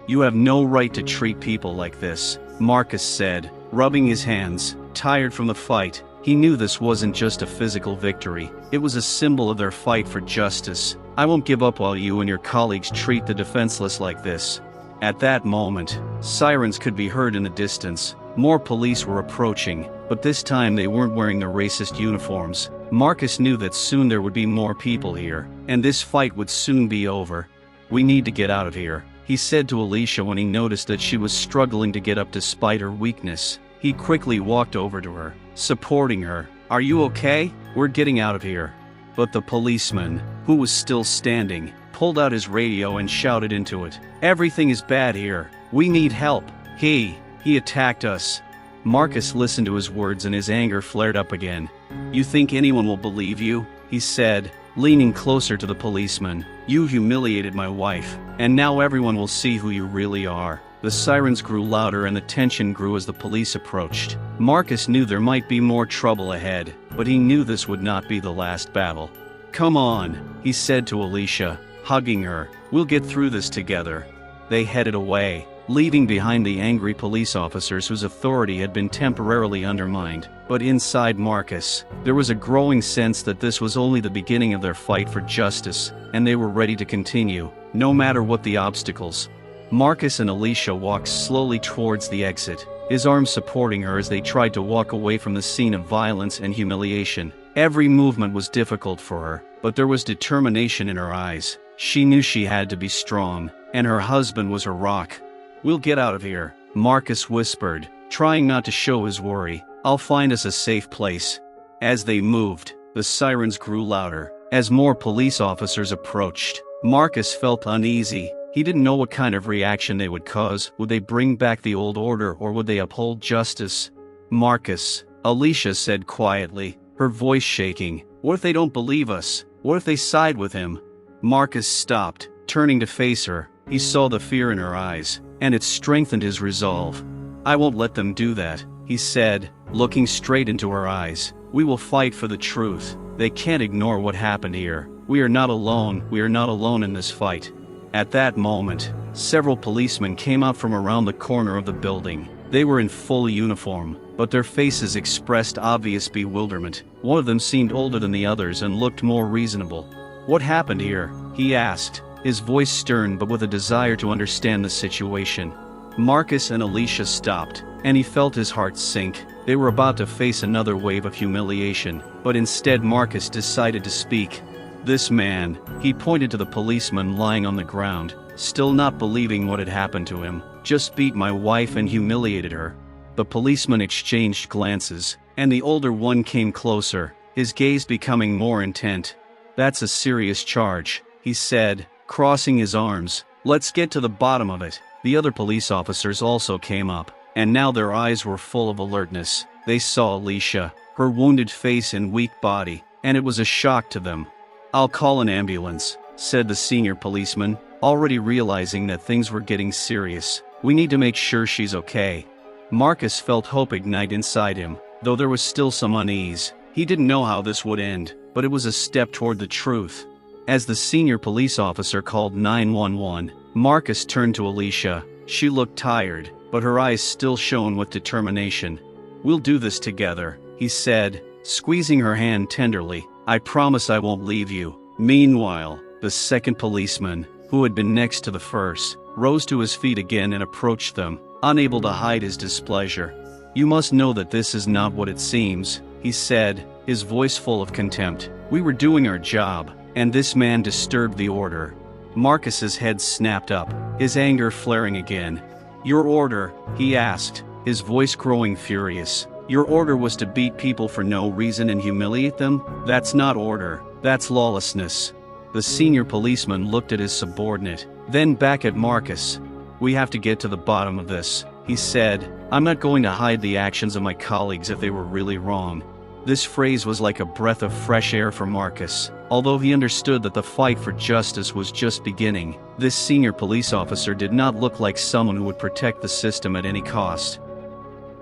"You have no right to treat people like this," Marcus said, rubbing his hands, tired from the fight. He knew this wasn't just a physical victory, it was a symbol of their fight for justice. "I won't give up while you and your colleagues treat the defenseless like this." At that moment, sirens could be heard in the distance. More police were approaching, but this time they weren't wearing their racist uniforms. Marcus knew that soon there would be more people here, and this fight would soon be over. "We need to get out of here," he said to Alicia when he noticed that she was struggling to get up despite her weakness. He quickly walked over to her, supporting her. "Are you okay? We're getting out of here." But the policeman, who was still standing, pulled out his radio and shouted into it. "Everything is bad here. We need help. He attacked us." Marcus listened to his words and his anger flared up again. "You think anyone will believe you?" he said, leaning closer to the policeman. "You humiliated my wife, and now everyone will see who you really are." The sirens grew louder and the tension grew as the police approached. Marcus knew there might be more trouble ahead, but he knew this would not be the last battle. "Come on," he said to Alicia, hugging her. "We'll get through this together." They headed away, leaving behind the angry police officers whose authority had been temporarily undermined. But inside Marcus, there was a growing sense that this was only the beginning of their fight for justice, and they were ready to continue, no matter what the obstacles. Marcus and Alicia walked slowly towards the exit, his arms supporting her as they tried to walk away from the scene of violence and humiliation. Every movement was difficult for her, but there was determination in her eyes. She knew she had to be strong, and her husband was her rock. "We'll get out of here," Marcus whispered, trying not to show his worry. "I'll find us a safe place." As they moved, the sirens grew louder. As more police officers approached, Marcus felt uneasy. He didn't know what kind of reaction they would cause. Would they bring back the old order or would they uphold justice? "Marcus," Alicia said quietly, her voice shaking. "What if they don't believe us? What if they side with him?" Marcus stopped, turning to face her. He saw the fear in her eyes, and it strengthened his resolve. "I won't let them do that," he said, looking straight into her eyes. "We will fight for the truth. They can't ignore what happened here. We are not alone. We are not alone in this fight." At that moment, several policemen came out from around the corner of the building. They were in full uniform, but their faces expressed obvious bewilderment. One of them seemed older than the others and looked more reasonable. "What happened here?" he asked, his voice stern but with a desire to understand the situation. Marcus and Alicia stopped, and he felt his heart sink. They were about to face another wave of humiliation, but instead Marcus decided to speak. This man, he pointed to the policeman lying on the ground, still not believing what had happened to him, just beat my wife and humiliated her. The policeman exchanged glances, and the older one came closer, his gaze becoming more intent. That's a serious charge, he said, crossing his arms. Let's get to the bottom of it. The other police officers also came up, and now their eyes were full of alertness. They saw Alicia, her wounded face and weak body, and it was a shock to them. "I'll call an ambulance," said the senior policeman, already realizing that things were getting serious. "We need to make sure she's okay." Marcus felt hope ignite inside him, though there was still some unease. He didn't know how this would end, but it was a step toward the truth. As the senior police officer called 911, Marcus turned to Alicia. She looked tired, but her eyes still shone with determination. "We'll do this together," he said, squeezing her hand tenderly. "I promise I won't leave you." Meanwhile, the second policeman, who had been next to the first, rose to his feet again and approached them, unable to hide his displeasure. "You must know that this is not what it seems," he said, his voice full of contempt. "We were doing our job, and this man disturbed the order." Marcus's head snapped up, his anger flaring again. "Your order?" he asked, his voice growing furious. "Your order was to beat people for no reason and humiliate them? That's not order, that's lawlessness." The senior policeman looked at his subordinate, then back at Marcus. "We have to get to the bottom of this," he said. "I'm not going to hide the actions of my colleagues if they were really wrong." This phrase was like a breath of fresh air for Marcus. Although he understood that the fight for justice was just beginning, this senior police officer did not look like someone who would protect the system at any cost.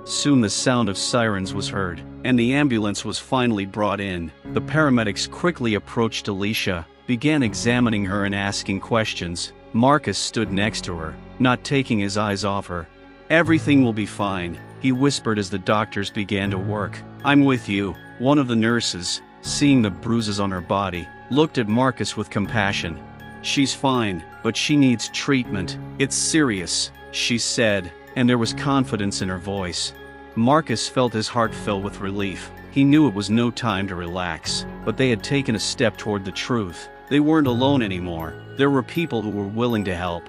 Soon the sound of sirens was heard, and the ambulance was finally brought in. The paramedics quickly approached Alicia, began examining her and asking questions. Marcus stood next to her, not taking his eyes off her. "Everything will be fine," he whispered as the doctors began to work. "I'm with you." One of the nurses, seeing the bruises on her body, looked at Marcus with compassion. "She's fine, but she needs treatment. It's serious," she said, and there was confidence in her voice. Marcus felt his heart fill with relief. He knew it was no time to relax, but they had taken a step toward the truth. They weren't alone anymore. There were people who were willing to help.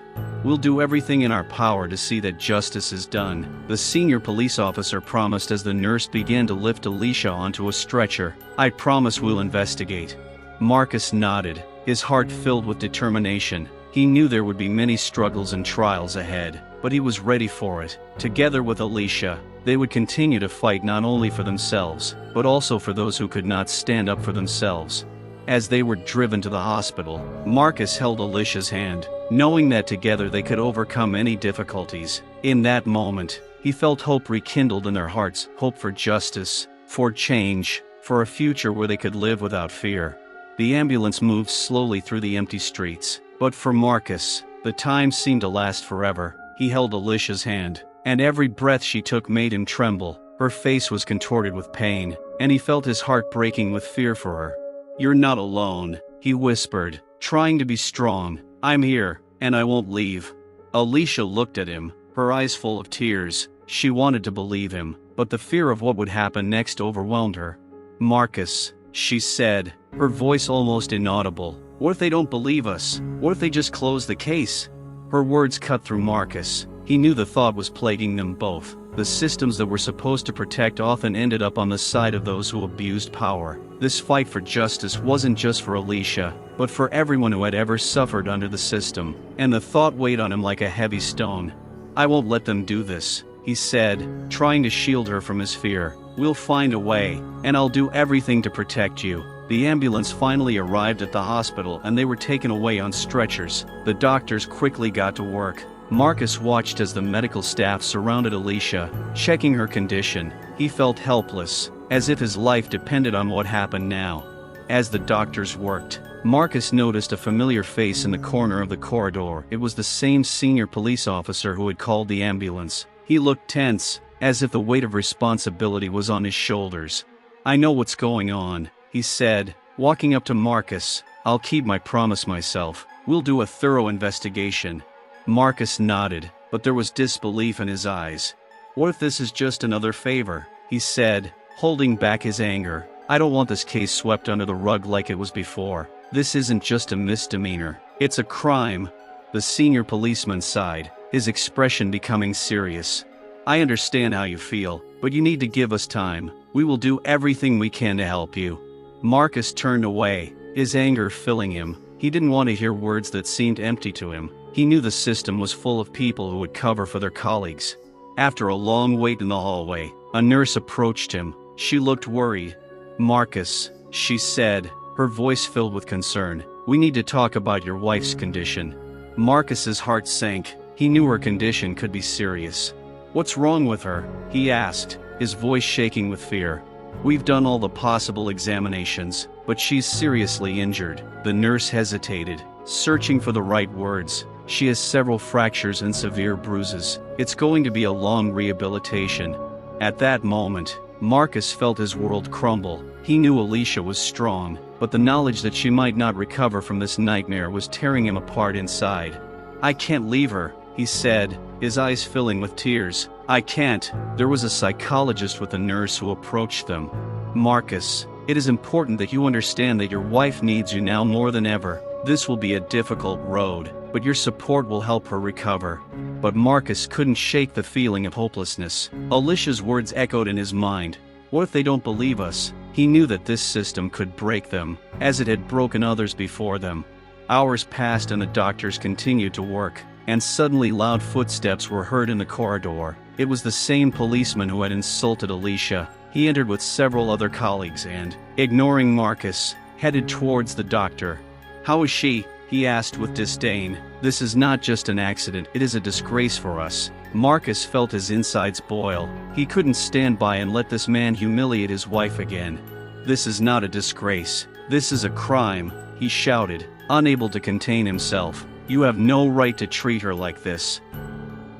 "We'll do everything in our power to see that justice is done," the senior police officer promised as the nurse began to lift Alicia onto a stretcher. "I promise we'll investigate." Marcus nodded, his heart filled with determination. He knew there would be many struggles and trials ahead, but he was ready for it. Together with Alicia, they would continue to fight not only for themselves, but also for those who could not stand up for themselves. As they were driven to the hospital, Marcus held Alicia's hand, knowing that together they could overcome any difficulties. In that moment, he felt hope rekindled in their hearts, hope for justice, for change, for a future where they could live without fear. The ambulance moved slowly through the empty streets, but for Marcus, the time seemed to last forever. He held Alicia's hand, and every breath she took made him tremble. Her face was contorted with pain, and he felt his heart breaking with fear for her. "You're not alone," he whispered, trying to be strong. "I'm here, and I won't leave." Alicia looked at him, her eyes full of tears. She wanted to believe him, but the fear of what would happen next overwhelmed her. "Marcus," she said, her voice almost inaudible. "What if they don't believe us? What if they just close the case?" Her words cut through Marcus. He knew the thought was plaguing them both. The systems that were supposed to protect often ended up on the side of those who abused power. This fight for justice wasn't just for Alicia, but for everyone who had ever suffered under the system, and the thought weighed on him like a heavy stone. "I won't let them do this," he said, trying to shield her from his fear. "We'll find a way, and I'll do everything to protect you." The ambulance finally arrived at the hospital and they were taken away on stretchers. The doctors quickly got to work. Marcus watched as the medical staff surrounded Alicia, checking her condition. He felt helpless, as if his life depended on what happened now. As the doctors worked, Marcus noticed a familiar face in the corner of the corridor. It was the same senior police officer who had called the ambulance. He looked tense, as if the weight of responsibility was on his shoulders. "I know what's going on," he said, walking up to Marcus. "I'll keep my promise myself. We'll do a thorough investigation. Marcus nodded, but there was disbelief in his eyes. What if this is just another favor? He said, holding back his anger. I don't want this case swept under the rug like it was before. This isn't just a misdemeanor. It's a crime. The senior policeman sighed, his expression becoming serious. I understand how you feel, but you need to give us time. We will do everything we can to help you. Marcus turned away, his anger filling him. He didn't want to hear words that seemed empty to him. He knew the system was full of people who would cover for their colleagues. After a long wait in the hallway, a nurse approached him. She looked worried. Marcus, she said, her voice filled with concern, we need to talk about your wife's condition. Marcus's heart sank. He knew her condition could be serious. What's wrong with her? He asked, his voice shaking with fear. We've done all the possible examinations, but she's seriously injured. The nurse hesitated, searching for the right words. She has several fractures and severe bruises. It's going to be a long rehabilitation. At that moment, Marcus felt his world crumble. He knew Alicia was strong, but the knowledge that she might not recover from this nightmare was tearing him apart inside. I can't leave her, he said, his eyes filling with tears. I can't. There was a psychologist with a nurse who approached them. Marcus, it is important that you understand that your wife needs you now more than ever. This will be a difficult road, but your support will help her recover. But Marcus couldn't shake the feeling of hopelessness. Alicia's words echoed in his mind. What if they don't believe us? He knew that this system could break them, as it had broken others before them. Hours passed and the doctors continued to work, and suddenly loud footsteps were heard in the corridor. It was the same policeman who had insulted Alicia. He entered with several other colleagues and, ignoring Marcus, headed towards the doctor. How is she? He asked with disdain. This is not just an accident, it is a disgrace for us. Marcus felt his insides boil. He couldn't stand by and let this man humiliate his wife again. This is not a disgrace. This is a crime, he shouted, unable to contain himself. You have no right to treat her like this.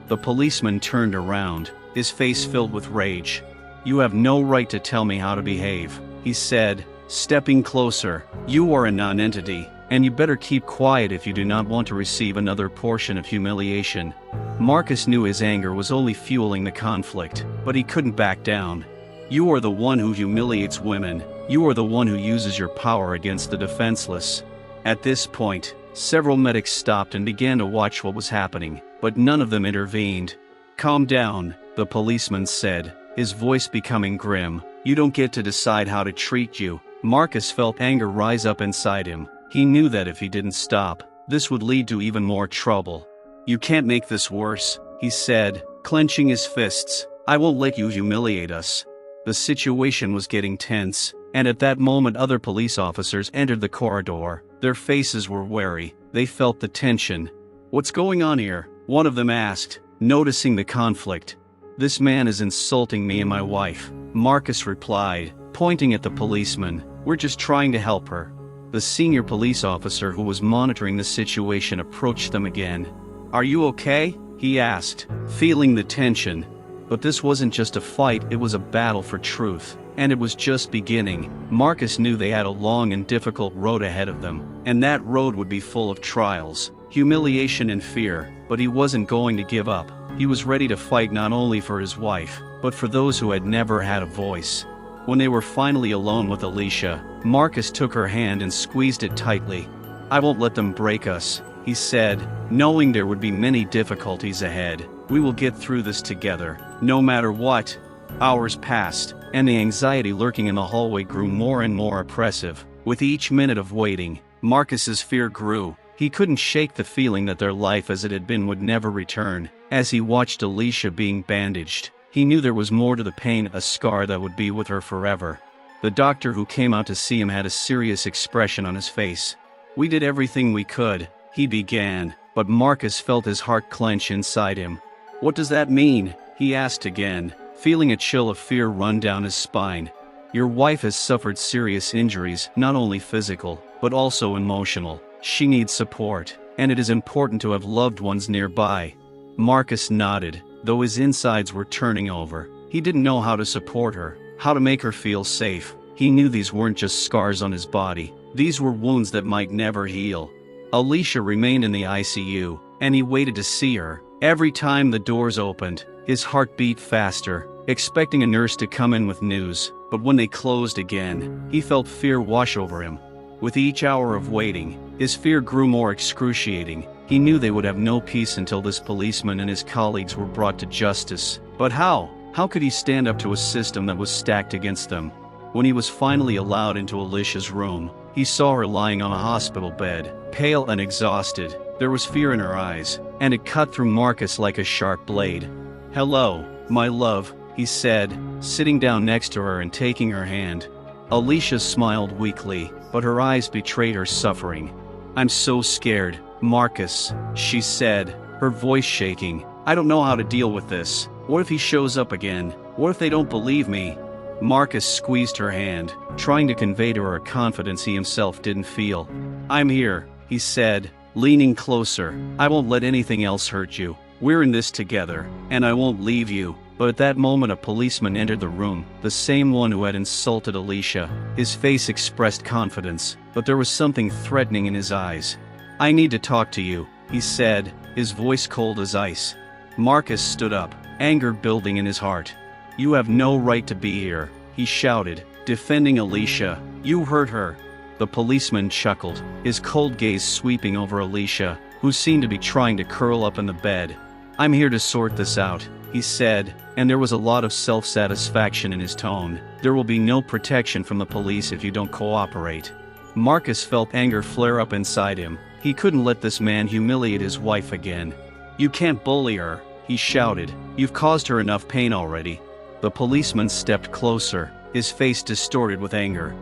The policeman turned around, his face filled with rage. You have no right to tell me how to behave, he said, stepping closer. You are a non-entity, and you better keep quiet if you do not want to receive another portion of humiliation. Marcus knew his anger was only fueling the conflict, but he couldn't back down. You are the one who humiliates women. You are the one who uses your power against the defenseless. At this point, several medics stopped and began to watch what was happening, but none of them intervened. Calm down, the policeman said, his voice becoming grim. You don't get to decide how to treat you. Marcus felt anger rise up inside him. He knew that if he didn't stop, this would lead to even more trouble. You can't make this worse, he said, clenching his fists. I won't let you humiliate us. The situation was getting tense, and at that moment other police officers entered the corridor. Their faces were wary. They felt the tension. What's going on here? One of them asked, noticing the conflict. This man is insulting me and my wife, Marcus replied, pointing at the policeman. We're just trying to help her. The senior police officer who was monitoring the situation approached them again. Are you okay? He asked, feeling the tension. But this wasn't just a fight, it was a battle for truth. And it was just beginning. Marcus knew they had a long and difficult road ahead of them, and that road would be full of trials, humiliation and fear, but he wasn't going to give up. He was ready to fight not only for his wife, but for those who had never had a voice. When they were finally alone with Alicia, Marcus took her hand and squeezed it tightly. I won't let them break us, he said, knowing there would be many difficulties ahead. We will get through this together, no matter what. Hours passed, and the anxiety lurking in the hallway grew more and more oppressive. With each minute of waiting, Marcus's fear grew. He couldn't shake the feeling that their life as it had been would never return. As he watched Alicia being bandaged, he knew there was more to the pain, a scar that would be with her forever. The doctor who came out to see him had a serious expression on his face. We did everything we could, he began, but Marcus felt his heart clench inside him. What does that mean? He asked again, feeling a chill of fear run down his spine. Your wife has suffered serious injuries, not only physical, but also emotional. She needs support, and it is important to have loved ones nearby. Marcus nodded, though his insides were turning over. He didn't know how to support her, how to make her feel safe. He knew these weren't just scars on his body. These were wounds that might never heal. Alicia remained in the ICU, and he waited to see her. Every time the doors opened, his heart beat faster, expecting a nurse to come in with news, but when they closed again, he felt fear wash over him. With each hour of waiting, his fear grew more excruciating. He knew they would have no peace until this policeman and his colleagues were brought to justice. But how? How could he stand up to a system that was stacked against them? When he was finally allowed into Alicia's room, he saw her lying on a hospital bed, pale and exhausted. There was fear in her eyes, and it cut through Marcus like a sharp blade. "Hello, my love," he said, sitting down next to her and taking her hand. Alicia smiled weakly, but her eyes betrayed her suffering. "I'm so scared, Marcus," she said, her voice shaking. "I don't know how to deal with this. What if he shows up again? What if they don't believe me?" Marcus squeezed her hand, trying to convey to her a confidence he himself didn't feel. "I'm here," he said, leaning closer. "I won't let anything else hurt you. We're in this together, and I won't leave you." But at that moment a policeman entered the room, the same one who had insulted Alicia. His face expressed confidence, but there was something threatening in his eyes. "I need to talk to you," he said, his voice cold as ice. Marcus stood up, anger building in his heart. "You have no right to be here," he shouted, defending Alicia. "You hurt her." The policeman chuckled, his cold gaze sweeping over Alicia, who seemed to be trying to curl up in the bed. "I'm here to sort this out," he said, and there was a lot of self-satisfaction in his tone. "There will be no protection from the police if you don't cooperate." Marcus felt anger flare up inside him. He couldn't let this man humiliate his wife again. "You can't bully her," he shouted. "You've caused her enough pain already." The policeman stepped closer, his face distorted with anger.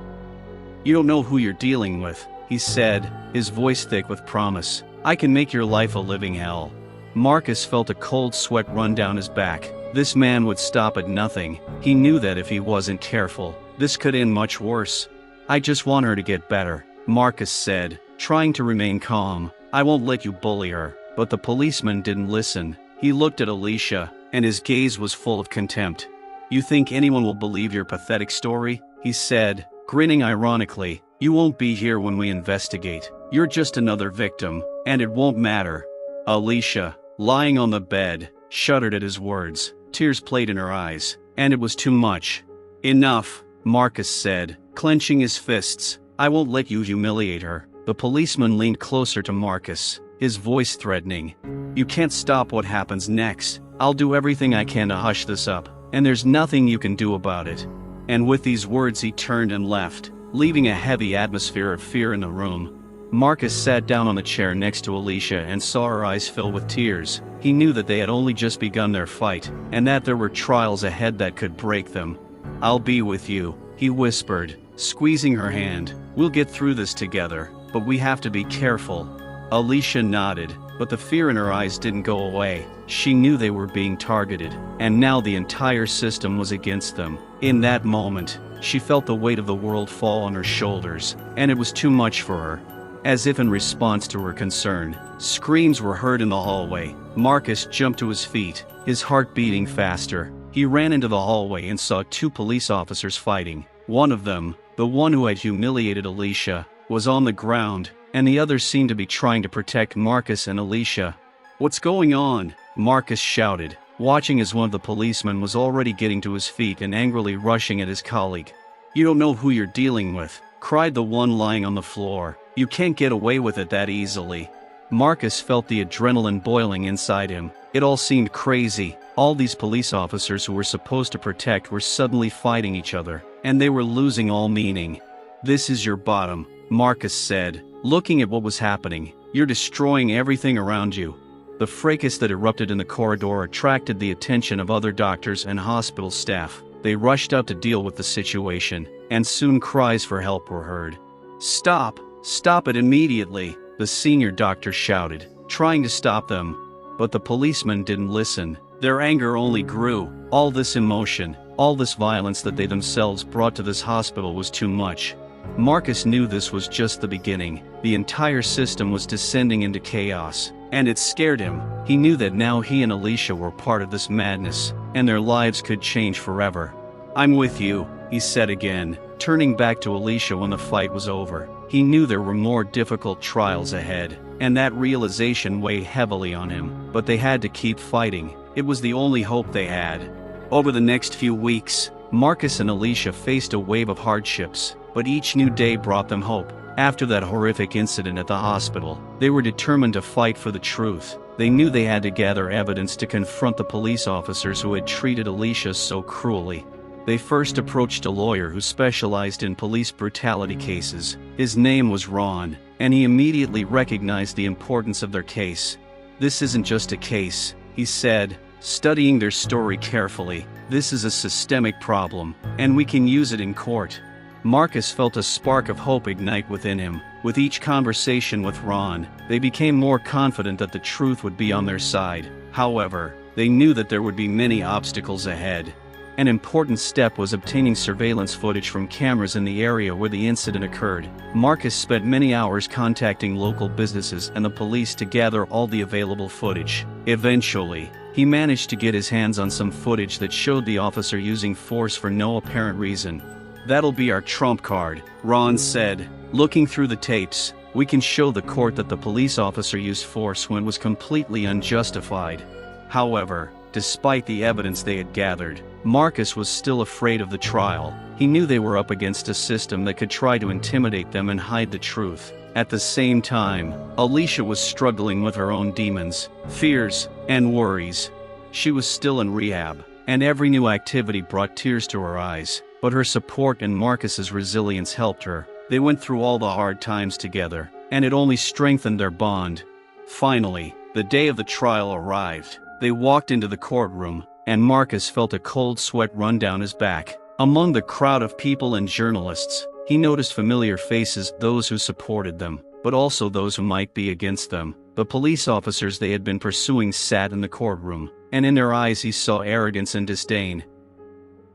"You don't know who you're dealing with," he said, his voice thick with promise. "I can make your life a living hell." Marcus felt a cold sweat run down his back. This man would stop at nothing. He knew that if he wasn't careful, this could end much worse. "I just want her to get better," Marcus said, trying to remain calm. "I won't let you bully her." But the policeman didn't listen. He looked at Alicia, and his gaze was full of contempt. "You think anyone will believe your pathetic story?" he said, grinning ironically. "You won't be here when we investigate. You're just another victim, and it won't matter." Alicia, lying on the bed, shuddered at his words. Tears played in her eyes, and it was too much. "Enough," Marcus said, clenching his fists. "I won't let you humiliate her." The policeman leaned closer to Marcus, his voice threatening. "You can't stop what happens next. I'll do everything I can to hush this up, and there's nothing you can do about it." And with these words he turned and left, leaving a heavy atmosphere of fear in the room. Marcus sat down on the chair next to Alicia and saw her eyes fill with tears. He knew that they had only just begun their fight, and that there were trials ahead that could break them. "I'll be with you," he whispered, squeezing her hand. "We'll get through this together, but we have to be careful." Alicia nodded, but the fear in her eyes didn't go away. She knew they were being targeted, and now the entire system was against them. In that moment, she felt the weight of the world fall on her shoulders, and it was too much for her. As if in response to her concern, screams were heard in the hallway. Marcus jumped to his feet, his heart beating faster. He ran into the hallway and saw two police officers fighting. One of them, the one who had humiliated Alicia, was on the ground, and the other seemed to be trying to protect Marcus and Alicia. "What's going on?" Marcus shouted, watching as one of the policemen was already getting to his feet and angrily rushing at his colleague. "You don't know who you're dealing with," cried the one lying on the floor. "You can't get away with it that easily." Marcus felt the adrenaline boiling inside him. It all seemed crazy. All these police officers who were supposed to protect were suddenly fighting each other, and they were losing all meaning. "This is your bottom," Marcus said, looking at what was happening. "You're destroying everything around you." The fracas that erupted in the corridor attracted the attention of other doctors and hospital staff. They rushed out to deal with the situation, and soon cries for help were heard. "Stop! Stop it immediately!" the senior doctor shouted, trying to stop them. But the policemen didn't listen. Their anger only grew. All this emotion, all this violence that they themselves brought to this hospital was too much. Marcus knew this was just the beginning. The entire system was descending into chaos, and it scared him. He knew that now he and Alicia were part of this madness, and their lives could change forever. "I'm with you," he said again, turning back to Alicia when the fight was over. He knew there were more difficult trials ahead, and that realization weighed heavily on him, but they had to keep fighting. It was the only hope they had. Over the next few weeks, Marcus and Alicia faced a wave of hardships, but each new day brought them hope. After that horrific incident at the hospital, they were determined to fight for the truth. They knew they had to gather evidence to confront the police officers who had treated Alicia so cruelly. They first approached a lawyer who specialized in police brutality cases. His name was Ron, and he immediately recognized the importance of their case. "This isn't just a case," he said, studying their story carefully. "This is a systemic problem, and we can use it in court." Marcus felt a spark of hope ignite within him. With each conversation with Ron, they became more confident that the truth would be on their side. However, they knew that there would be many obstacles ahead. An important step was obtaining surveillance footage from cameras in the area where the incident occurred. Marcus spent many hours contacting local businesses and the police to gather all the available footage. Eventually, he managed to get his hands on some footage that showed the officer using force for no apparent reason. "That'll be our trump card," Ron said. "Looking through the tapes, we can show the court that the police officer used force when it was completely unjustified." However, despite the evidence they had gathered, Marcus was still afraid of the trial. He knew they were up against a system that could try to intimidate them and hide the truth. At the same time, Alicia was struggling with her own demons, fears, and worries. She was still in rehab, and every new activity brought tears to her eyes, but her support and Marcus's resilience helped her. They went through all the hard times together, and it only strengthened their bond. Finally, the day of the trial arrived. They walked into the courtroom, and Marcus felt a cold sweat run down his back. Among the crowd of people and journalists, he noticed familiar faces, those who supported them, but also those who might be against them. The police officers they had been pursuing sat in the courtroom, and in their eyes he saw arrogance and disdain.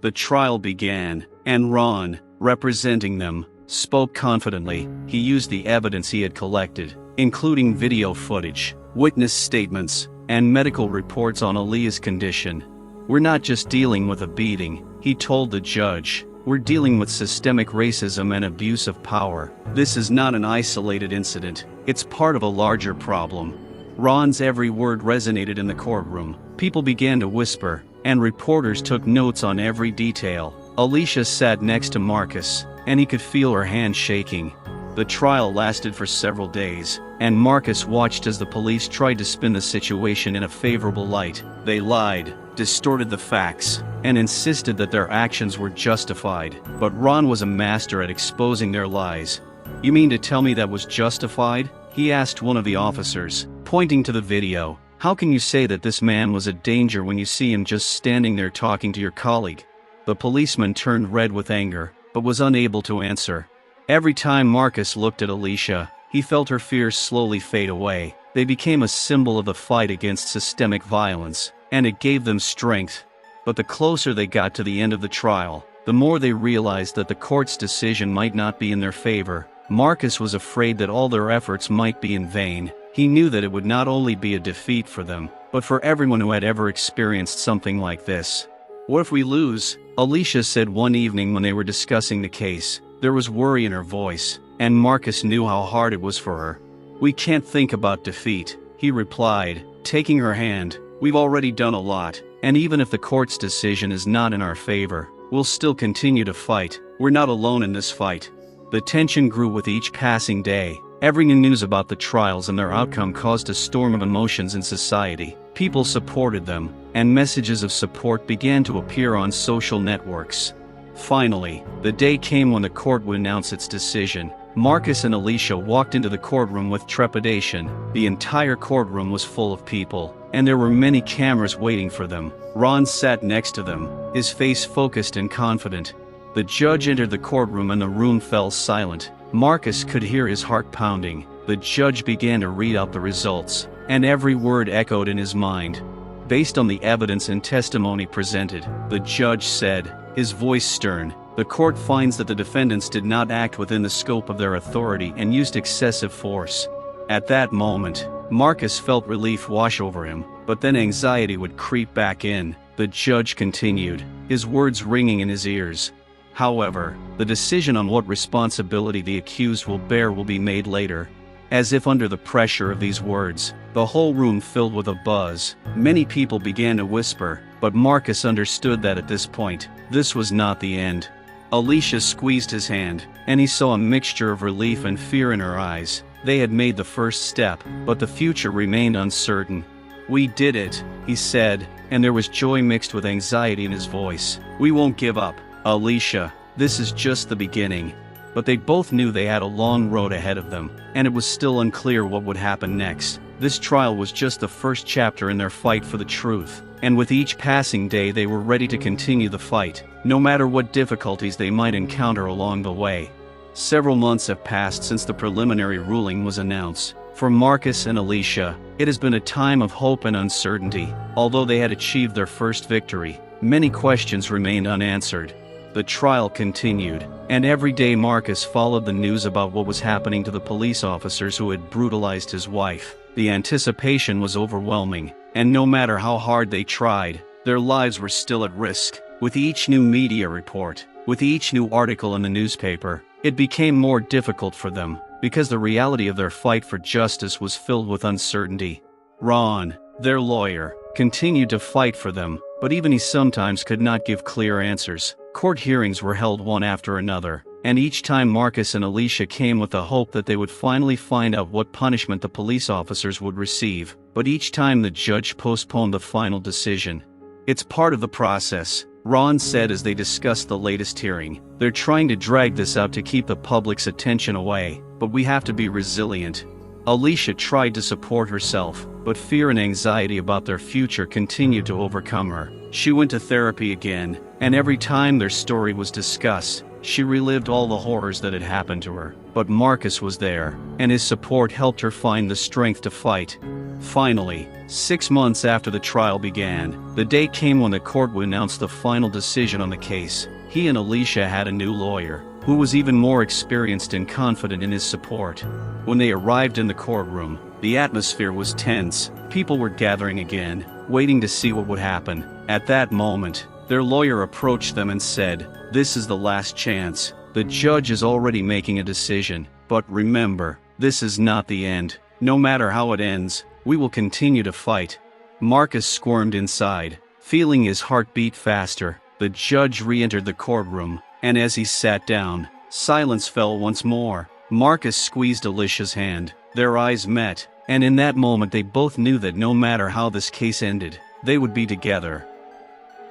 The trial began, and Ron, representing them, spoke confidently. He used the evidence he had collected, including video footage, witness statements, and medical reports on Alia's condition. "We're not just dealing with a beating," he told the judge. "We're dealing with systemic racism and abuse of power. This is not an isolated incident. It's part of a larger problem." Ron's every word resonated in the courtroom. People began to whisper, and reporters took notes on every detail. Alicia sat next to Marcus, and he could feel her hand shaking. The trial lasted for several days, and Marcus watched as the police tried to spin the situation in a favorable light. They lied, distorted the facts, and insisted that their actions were justified. But Ron was a master at exposing their lies. "You mean to tell me that was justified?" he asked one of the officers, pointing to the video. "How can you say that this man was a danger when you see him just standing there talking to your colleague?" The policeman turned red with anger, but was unable to answer. Every time Marcus looked at Alicia, he felt her fears slowly fade away. They became a symbol of the fight against systemic violence, and it gave them strength. But the closer they got to the end of the trial, the more they realized that the court's decision might not be in their favor. Marcus was afraid that all their efforts might be in vain. He knew that it would not only be a defeat for them, but for everyone who had ever experienced something like this. "What if we lose?" Alicia said one evening when they were discussing the case. There was worry in her voice, and Marcus knew how hard it was for her. "We can't think about defeat," he replied, taking her hand. "We've already done a lot, and even if the court's decision is not in our favor, we'll still continue to fight. We're not alone in this fight." The tension grew with each passing day. Every new news about the trials and their outcome caused a storm of emotions in society. People supported them, and messages of support began to appear on social networks. Finally, the day came when the court would announce its decision. Marcus and Alicia walked into the courtroom with trepidation. The entire courtroom was full of people, and there were many cameras waiting for them. Ron sat next to them, his face focused and confident. The judge entered the courtroom and the room fell silent. Marcus could hear his heart pounding. The judge began to read out the results, and every word echoed in his mind. Based on the evidence and testimony presented, the judge said, his voice stern, "The court finds that the defendants did not act within the scope of their authority and used excessive force." At that moment, Marcus felt relief wash over him, but then anxiety would creep back in. The judge continued, his words ringing in his ears. However, the decision on what responsibility the accused will bear will be made later. As if under the pressure of these words, the whole room filled with a buzz. Many people began to whisper, but Marcus understood that at this point, this was not the end. Alicia squeezed his hand, and he saw a mixture of relief and fear in her eyes. They had made the first step, but the future remained uncertain. "We did it," he said, and there was joy mixed with anxiety in his voice. "We won't give up, Alicia. This is just the beginning." But they both knew they had a long road ahead of them, and it was still unclear what would happen next. This trial was just the first chapter in their fight for the truth, and with each passing day they were ready to continue the fight, no matter what difficulties they might encounter along the way. Several months have passed since the preliminary ruling was announced. For Marcus and Alicia, it has been a time of hope and uncertainty. Although they had achieved their first victory, many questions remained unanswered. The trial continued, and every day Marcus followed the news about what was happening to the police officers who had brutalized his wife. The anticipation was overwhelming, and no matter how hard they tried, their lives were still at risk. With each new media report, with each new article in the newspaper, it became more difficult for them, because the reality of their fight for justice was filled with uncertainty. Ron, their lawyer, continued to fight for them, but even he sometimes could not give clear answers. Court hearings were held one after another, and each time Marcus and Alicia came with the hope that they would finally find out what punishment the police officers would receive, but each time the judge postponed the final decision. "It's part of the process," Ron said as they discussed the latest hearing. "They're trying to drag this out to keep the public's attention away, but we have to be resilient." Alicia tried to support herself, but fear and anxiety about their future continued to overcome her. She went to therapy again, and every time their story was discussed, she relived all the horrors that had happened to her. But Marcus was there, and his support helped her find the strength to fight. Finally, 6 months after the trial began, the day came when the court would announce the final decision on the case. He and Alicia had a new lawyer, who was even more experienced and confident in his support. When they arrived in the courtroom, the atmosphere was tense. People were gathering again, waiting to see what would happen. At that moment, their lawyer approached them and said, "This is the last chance. The judge is already making a decision, but remember, this is not the end. No matter how it ends, we will continue to fight." Marcus squirmed inside, feeling his heart beat faster. The judge re-entered the courtroom, and as he sat down, silence fell once more. Marcus squeezed Alicia's hand. Their eyes met, and in that moment they both knew that no matter how this case ended, they would be together.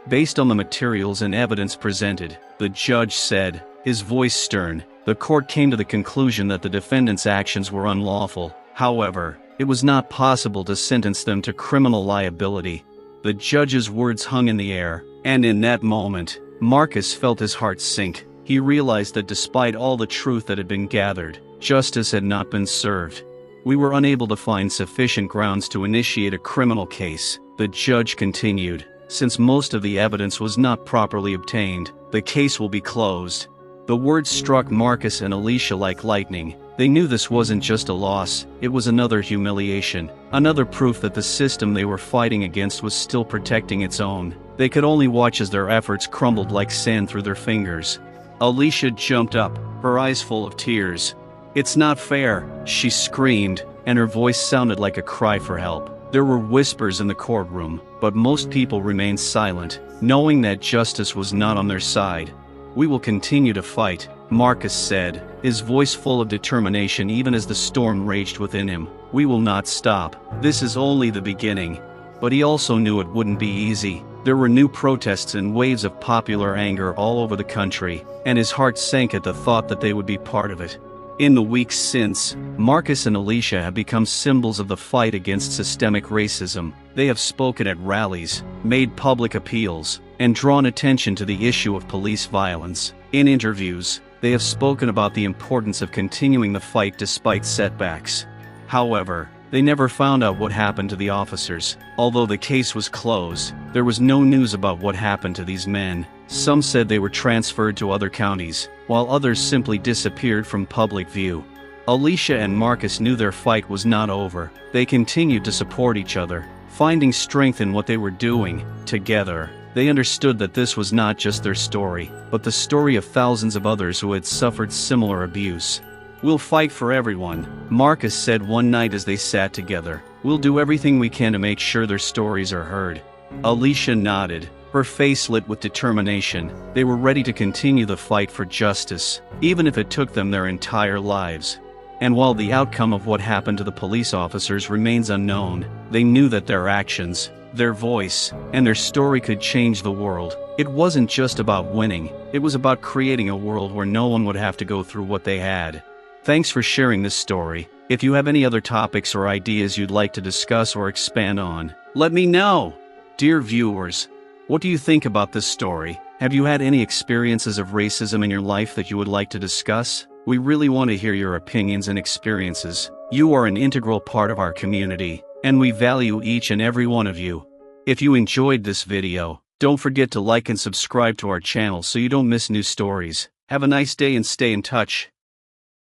Based on the materials and evidence presented, the judge said, his voice stern, the court came to the conclusion that the defendants' actions were unlawful. However, it was not possible to sentence them to criminal liability. The judge's words hung in the air, and in that moment, Marcus felt his heart sink. He realized that despite all the truth that had been gathered, justice had not been served. "We were unable to find sufficient grounds to initiate a criminal case," the judge continued. "Since most of the evidence was not properly obtained, the case will be closed." The words struck Marcus and Alicia like lightning. They knew this wasn't just a loss, it was another humiliation, another proof that the system they were fighting against was still protecting its own. They could only watch as their efforts crumbled like sand through their fingers. Alicia jumped up, her eyes full of tears. "It's not fair," she screamed, and her voice sounded like a cry for help. There were whispers in the courtroom, but most people remained silent, knowing that justice was not on their side. "We will continue to fight," Marcus said, his voice full of determination even as the storm raged within him. "We will not stop. This is only the beginning." But he also knew it wouldn't be easy. There were new protests and waves of popular anger all over the country, and his heart sank at the thought that they would be part of it. In the weeks since, Marcus and Alicia have become symbols of the fight against systemic racism. They have spoken at rallies, made public appeals, and drawn attention to the issue of police violence. In interviews, they have spoken about the importance of continuing the fight despite setbacks. However, they never found out what happened to the officers. Although the case was closed, there was no news about what happened to these men. Some said they were transferred to other counties, while others simply disappeared from public view. Alicia and Marcus knew their fight was not over. They continued to support each other, finding strength in what they were doing, together. They understood that this was not just their story, but the story of thousands of others who had suffered similar abuse. "We'll fight for everyone," Marcus said one night as they sat together. "We'll do everything we can to make sure their stories are heard." Alicia nodded, her face lit with determination. They were ready to continue the fight for justice, even if it took them their entire lives. And while the outcome of what happened to the police officers remains unknown, they knew that their actions, their voice, and their story could change the world. It wasn't just about winning, it was about creating a world where no one would have to go through what they had. Thanks for sharing this story. If you have any other topics or ideas you'd like to discuss or expand on, let me know. Dear viewers, what do you think about this story? Have you had any experiences of racism in your life that you would like to discuss? We really want to hear your opinions and experiences. You are an integral part of our community, and we value each and every one of you. If you enjoyed this video, don't forget to like and subscribe to our channel so you don't miss new stories. Have a nice day and stay in touch.